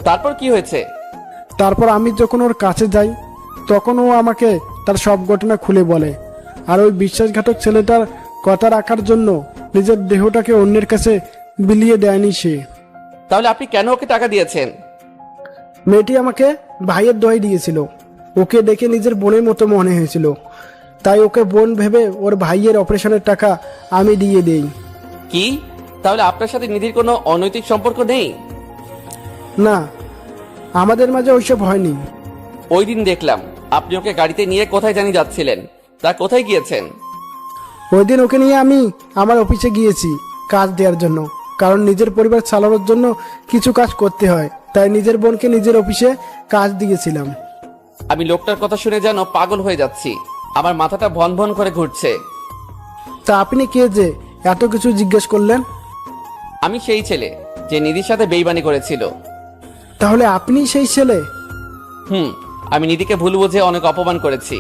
তারপর কি হয়েছে? তারপর আমি যখন ওর কাছে যাই, তখন ও আমাকে তার সব ঘটনা খুলে বলে। আর ওই বিশ্বাসঘাতক ছেলেটার কথা রাখার জন্য নিজের দেহটাকে অন্যের কাছে বিলিয়ে দেয়নি সে। তাহলে আপনি কেন ওকে টাকা দিয়েছেন? মেয়েটি আমাকে ভাইয়ের দোহাই দিয়েছিল। ওকে দেখে নিজের বোনের মতো মনে হয়েছিল, তাই ওকে বোন ভেবে ওর ভাইয়ের অপারেশনের টাকা আমি দিয়ে দেই। কি? তাহলে আপনার সাথে নিধির কোনো অনৈতিক সম্পর্ক নেই? না, আমাদের মাঝে ওইসব হয়নি। ওই দিন দেখলাম আপনি ওকে গাড়িতে নিয়ে কোথায় জানি যাচ্ছিলেন। তা কোথায় গিয়েছেন? ওই দিন ওকে নিয়ে আমি আমার অফিসে গিয়েছি কাজ দেওয়ার জন্য, কারণ নিজের পরিবার চালানোর জন্য কিছু কাজ করতে হয়, তাই নিজের বোনকে নিজের অফিসে কাজ দিয়েছিলাম। আমি লোকটার কথা শুনে যেন পাগল হয়ে যাচ্ছি। আমার মাথাটা ভন ভন করে ঘুরছে। তা আপনি কে যে এত কিছু জিজ্ঞেস করলেন? আমি সেই ছেলে যে নিধির সাথে বেইমানি করেছিল। তাহলে আপনি সেই ছেলে? আমি নিধিকে ভুল বুঝে অনেক অপমান করেছি।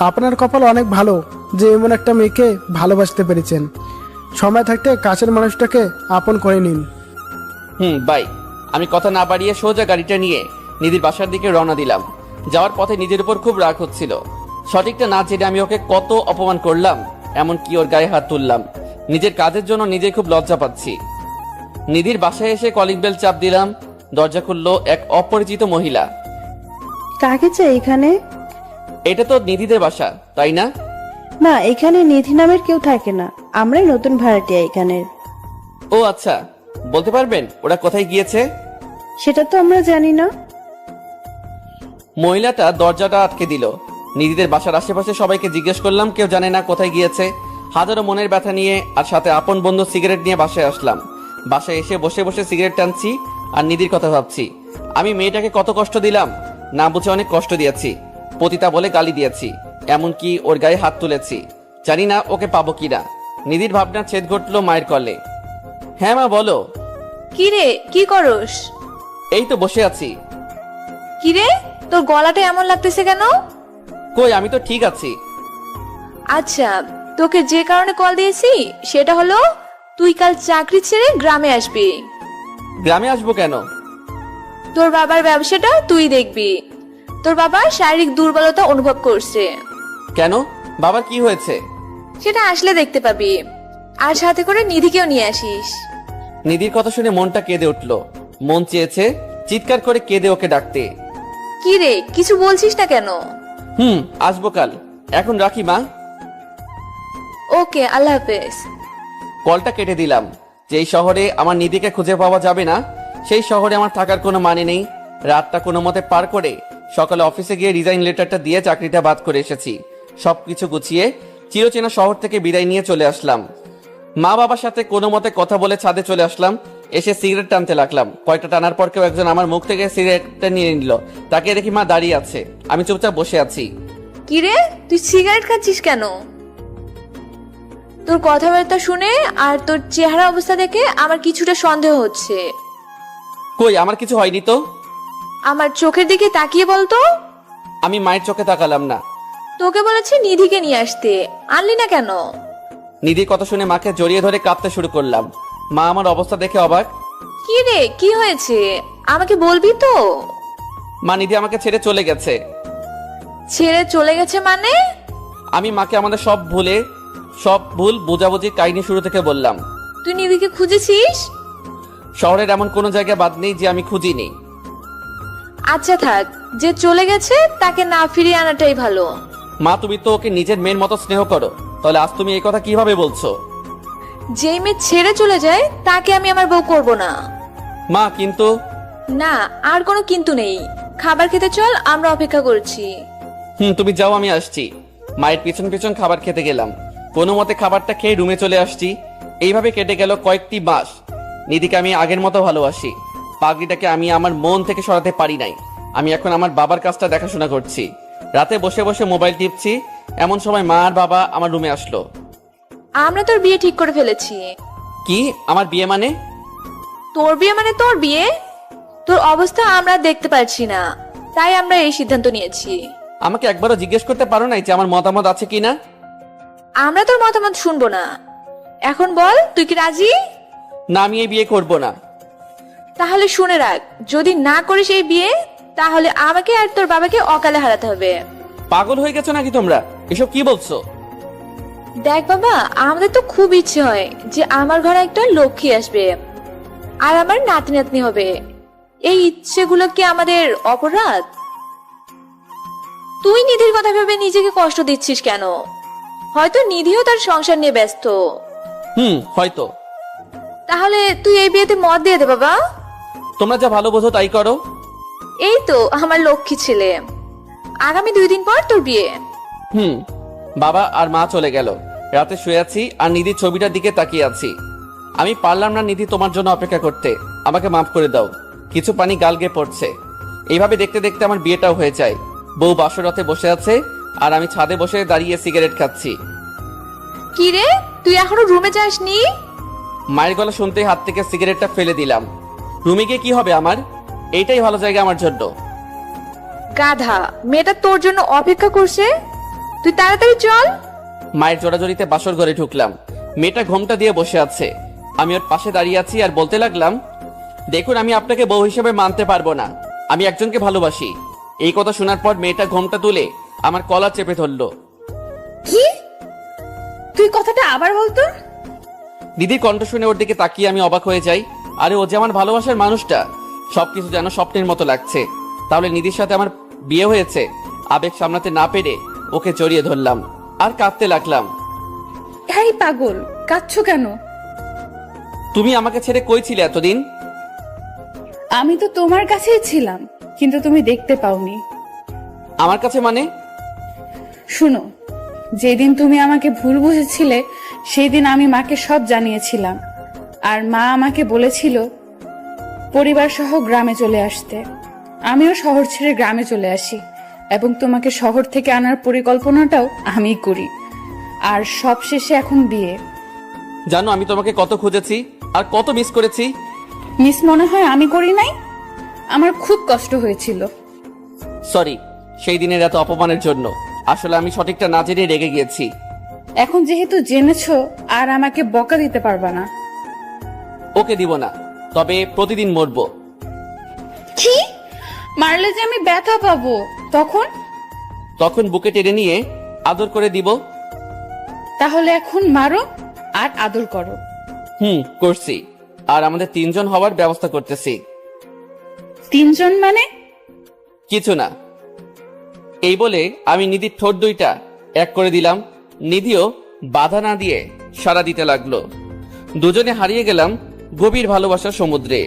আপনার কপাল অনেক ভালো যে এমন একটা মেয়েকে ভালোবাসতে পেরেছেন। সময় থাকতে কাছের মানুষটাকে আপন করে নিন। বাই। আমি কথা না বাড়িয়ে সোজা গাড়িটা নিয়ে নিধির বাসার দিকে রওনা দিলাম। যাওয়ার পথে নিজের উপর খুব রাগ হচ্ছিল। সঠিকটা না জেনে আমি ওকে কত অপমান করলাম, এমনকি ওর গায়ে হাত তুললাম। নিজের কাজের জন্য নিজে খুব লজ্জা পাচ্ছি। নিধির বাসায় এসে কলিং বেল চাপ দিলাম। দরজা খুললো এক অপরিচিত মহিলা। কাকে চাই এখানে? এটা তো নিধিদের বাসা, তাই না? না, এখানে নিধি নামের কেউ থাকে না, আমরাই নতুন ভাড়াটিয়া এখানের। ও আচ্ছা, বলতে পারবেন ওরা কোথায় গিয়েছে? সেটা তো আমরা জানি না। মহিলাটা দরজাটা আটকে দিল। নিধিদের বাসার আশেপাশে সবাইকে জিজ্ঞেস করলাম, কেউ জানে না কোথায় গিয়েছে। হাজারো মনের ব্যথা নিয়ে আর সাথে আপন বন্ধু সিগারেট নিয়ে বাসায় আসলাম। বাসায় এসে বসে বসে সিগারেট টানছি আর নিধির কথা ভাবছি। আমি মেয়েটাকে কত কষ্ট দিলাম, না বুঝে অনেক কষ্ট দিয়েছি। পতিতা বলে গালি দিয়েছি, এমনকি ওর গায়ে হাত তুলেছি। জানি না ওকে পাবো কিনা। নিধির ভাবনার ছেদ ঘটলো মায়ের কলে। হ্যাঁ মা, বলো। কি রে, কি করস? এই তো বসে আছি। কি রে, তোর গলাটা এমন লাগতেছে কেন? কই, আমি তো ঠিক আছি। আচ্ছা, তোকে যে কারণে কল দিয়েছি সেটা হলো তুই কাল চাকরি ছেড়ে গ্রামে আসবি। গ্রামে আসবো কেন? তোর বাবার ব্যবসাটা তুই দেখবি। তোর বাবা শারীরিক দুর্বলতা অনুভব করছে। কেন? বাবার কি হয়েছে? সেটা আসলে দেখতে পাবি। আর সাথে করে নিধিকেও নিয়ে আসিস। নিধির কথা শুনে মনটা কেঁদে উঠলো। মন চেয়েছে চিৎকার করে কেঁদে ওকে ডাকতে। কি রে, কিছু বলছিস না কেন? আসবো কাল। এখন রাখি মা। ওকে, আল্লাহ হাফেজ। কলটা কেটে দিলাম। যেই শহরে আমার নিধিকে খুঁজে পাওয়া যাবে না, সেই শহরে আমার থাকার কোনো মানে নেই। রাতটা কোনো মতে পার করে সকালে অফিসে গিয়ে রিজাইন লেটারটা দিয়ে চাকরিটা বাদ করে এসেছি। সবকিছু গুছিয়ে চিরচেনা শহর থেকে বিদায় নিয়ে চলে আসলাম। মা বাবার সাথে কোনো মতে কথা বলে ছাদে চলে আসলাম। এসে সিগারেট টানতে লাগলাম। কয়েকটা টানার পর কেউ একজন আমার মুখ থেকে সিগারেটটা নিয়ে নিল। তাকে দেখি মা দাঁড়িয়ে আছে, আমি চুপচাপ বসে আছি। কিরে, তুই সিগারেট খাচ্ছিস কেন? তোর কথাবার্তা শুনে আর তোর চেহারা অবস্থা দেখে আমার কিছুটা সন্দেহ হচ্ছে। কই, আমার কিছু হয়নি তো। আমার চোখের দিকে তাকিয়ে বলতো। আমি মায়ের চোখে তাকালাম না। তোকে বলেছে নিধিকে নিয়ে আসতে, আনলি না কেন? নিধির কথা শুনে মাকে জড়িয়ে ধরে কাঁদতে শুরু করলাম। মা আমার অবস্থা দেখে অবাক। কি রে, কি হয়েছে আমাকে বলবি তো? মা, নিধি আমাকে ছেড়ে চলে গেছে। ছেড়ে চলে গেছে মানে? আমি মাকে আমাদের সব ভুল বোঝাবুঝির কাহিনী শুরু থেকে বললাম। তুই নিধিকে খুঁজেছিস? শহরের এমন কোনো জায়গা বাদ নেই যে আমি খুঁজিনি। আচ্ছা থাক, যে চলে গেছে তাকে না ফিরিয়ে আনাটাই ভালো। মা, তুমি তো ওকে নিজের মেয়ের মতো স্নেহ করো, তাহলে আজ তুমি এই কথা কিভাবে বলছো? যেই মেয়ে ছেড়ে চলে যায় তাকে আমি আমার বউ করব না। মা, কিন্তু। না, আর কোনো কিন্তু নেই। খাবার খেতে চল, আমরা অপেক্ষা করছি। তুমি যাও, আমি আসছি। মায়ের পিছন পিছন খাবার খেতে গেলাম। কোনো মতে খাবারটা খেয়ে রুমে চলে আসছি। এইভাবে কেটে গেল কয়েকটি মাস। নিধিকে আমি আগের মতো ভালোবাসি। পাগড়িটাকে আমি আমার মন থেকে সরাতে পারি নাই। আমি এখন আমার বাবার কাজটা দেখাশোনা করছি। রাতে বসে বসে মোবাইল টিপছি, এমন সময় মা আর বাবা আমার রুমে আসলো। আমরা তোর বিয়ে ঠিক করে ফেলেছি। কি? আমার বিয়ে মানে? তোর বিয়ে মানে তোর বিয়ে? তোর অবস্থা আমরা দেখতে পারছি না, তাই আমরা এই সিদ্ধান্ত নিয়েছি। আমাকে একবারও জিজ্ঞেস করতে পারো নাই যে আমার মতামত আছে কিনা? আমরা তোর মতামত শুনবো না। এখন বল, তুই কি রাজি? না, আমি এই বিয়ে করব না। তাহলে শুনে রাখ, যদি না করিস এই বিয়ে, তাহলে আমাকে আর তোর বাবাকে অকালে হারাতে হবে। পাগল হয়ে গেছো নাকি তোমরা? এসব কি বলছো? দেখ বাবা, আমাদের তো খুব ইচ্ছে হয় যে আমার ঘরে একটা লক্ষ্মী আসবে আর আমার নাতি নাতনি হবে। এই ইচ্ছেগুলো কি আমাদের অপরাধ? তুই নিধির কথা ভেবে নিজেকে কষ্ট দিচ্ছিস কেন? হয়তো নিধিও তার সংসার নিয়ে ব্যস্ত। হয়তো। তাহলে তুই এই বিয়েতে মত দিয়ে দে বাবা। তোমরা যা ভালো বোঝো তাই করো। এই তো আমার লক্ষ্মী ছেলে, আগামী 2 দিন পর তোর বিয়ে। বাবা আর মা চলে গেল। রাতে শুয়ে আছি আর নিধির ছবিটার দিকে তাকিয়ে আছি। আমি পারলাম না নিধি তোমার জন্য অপেক্ষা করতে। আমাকে মাফ করে দাও। কিছু পানি গাল গিয়ে পড়ছে। এইভাবে দেখতে দেখতে আমার বিয়েটাও হয়ে যায়। বউ বাসরাতে বসে আছে আর আমি ছাদে বসে দাঁড়িয়ে সিগারেট খাচ্ছি। কি রে, তুই এখনো রুমে যাসনি? মায়ের গলা শুনতেই হাত থেকে সিগারেটটা ফেলে দিলাম। রুমে গিয়ে কি হবে আমার? এইটাই ভালো জায়গা আমার জন্য। গাধা, মেয়েটা তোর জন্য অপেক্ষা করছে, তুই তাড়াতাড়ি চল। মায়ের জোড়াজড়িতে বাসর ঘরে ঢুকলাম। মেয়েটা ঘোমটা দিয়ে বসে আছে। আমি ওর পাশে দাঁড়িয়ে আছি আর বলতে লাগলাম, দেখুন, আমি আপনাকে বউ হিসেবে মানতে পারবো না। আমি একজনকে ভালোবাসি। এই কথা শোনার পর মেয়েটা ঘোমটা তুলে আমার কলার চেপে ধরলো। কি? তুই কথাটা আবার বলতো? দিদির কণ্ঠ শুনে ওর দিকে তাকিয়ে আমি অবাক হয়ে যাই। আরে, ও যে আমার ভালোবাসার মানুষটা। সবকিছু যেন স্বপ্নের মতো লাগছে। তাহলে নিধির সাথে আমার বিয়ে হয়েছে। আবেগ সামলাতে না পেরে ওকে জড়িয়ে ধরলাম আর কাঁদতে লাগলাম। এই পাগল, কাঁদছো কেন? তুমি আমাকে ছেড়ে কই ছিলে এতদিন? আমি তো তোমার কাছেই ছিলাম, কিন্তু তুমি দেখতে পাওনি। আমার কাছে মানে? শুনো, যেদিন তুমি আমাকে ভুল বুঝেছিলে সেই দিন আমি মাকে সব জানিয়েছিলাম। আর মা আমাকে বলেছিল পরিবার সহ গ্রামে চলে আসতে। আমিও শহর ছেড়ে গ্রামে চলে আসি এবং তোমাকে শহর থেকে আনার পরিকল্পনাটাও আমিই করি। আর সব শেষে এখন বিয়ে। জানো, আমি তোমাকে কত খুঁজেছি আর কত মিস করেছি। মিস মনে হয় আমি করি নাই? আমার খুব কষ্ট হয়েছিল। সরি সেই দিনের এত অপমানের জন্য। আসলে আমি সঠিকটা না জেনে রেগে গিয়েছি। এখন যেহেতু জেনেছো, আর আমাকে বকা দিতে পারবা না। ওকে দিব না, তবে প্রতিদিন মরবো। কি? মারলে যে আমি ব্যথা পাবো, তখন বুকে টেনে নিয়ে আদর করে দিব। তাহলে এখন মারো আর আদর করো। করছি। আর আমাদের 3 জন হওয়ার ব্যবস্থা করতেছি। 3 জন মানে? কিছু না। এই বলে আমি নিধির ঠোঁট 2টা এক করে দিলাম। নিধিও বাধা না দিয়ে সাড়া দিতে লাগলো। দুজনে হারিয়ে গেলাম গভীর ভালোবাসার সমুদ্রে।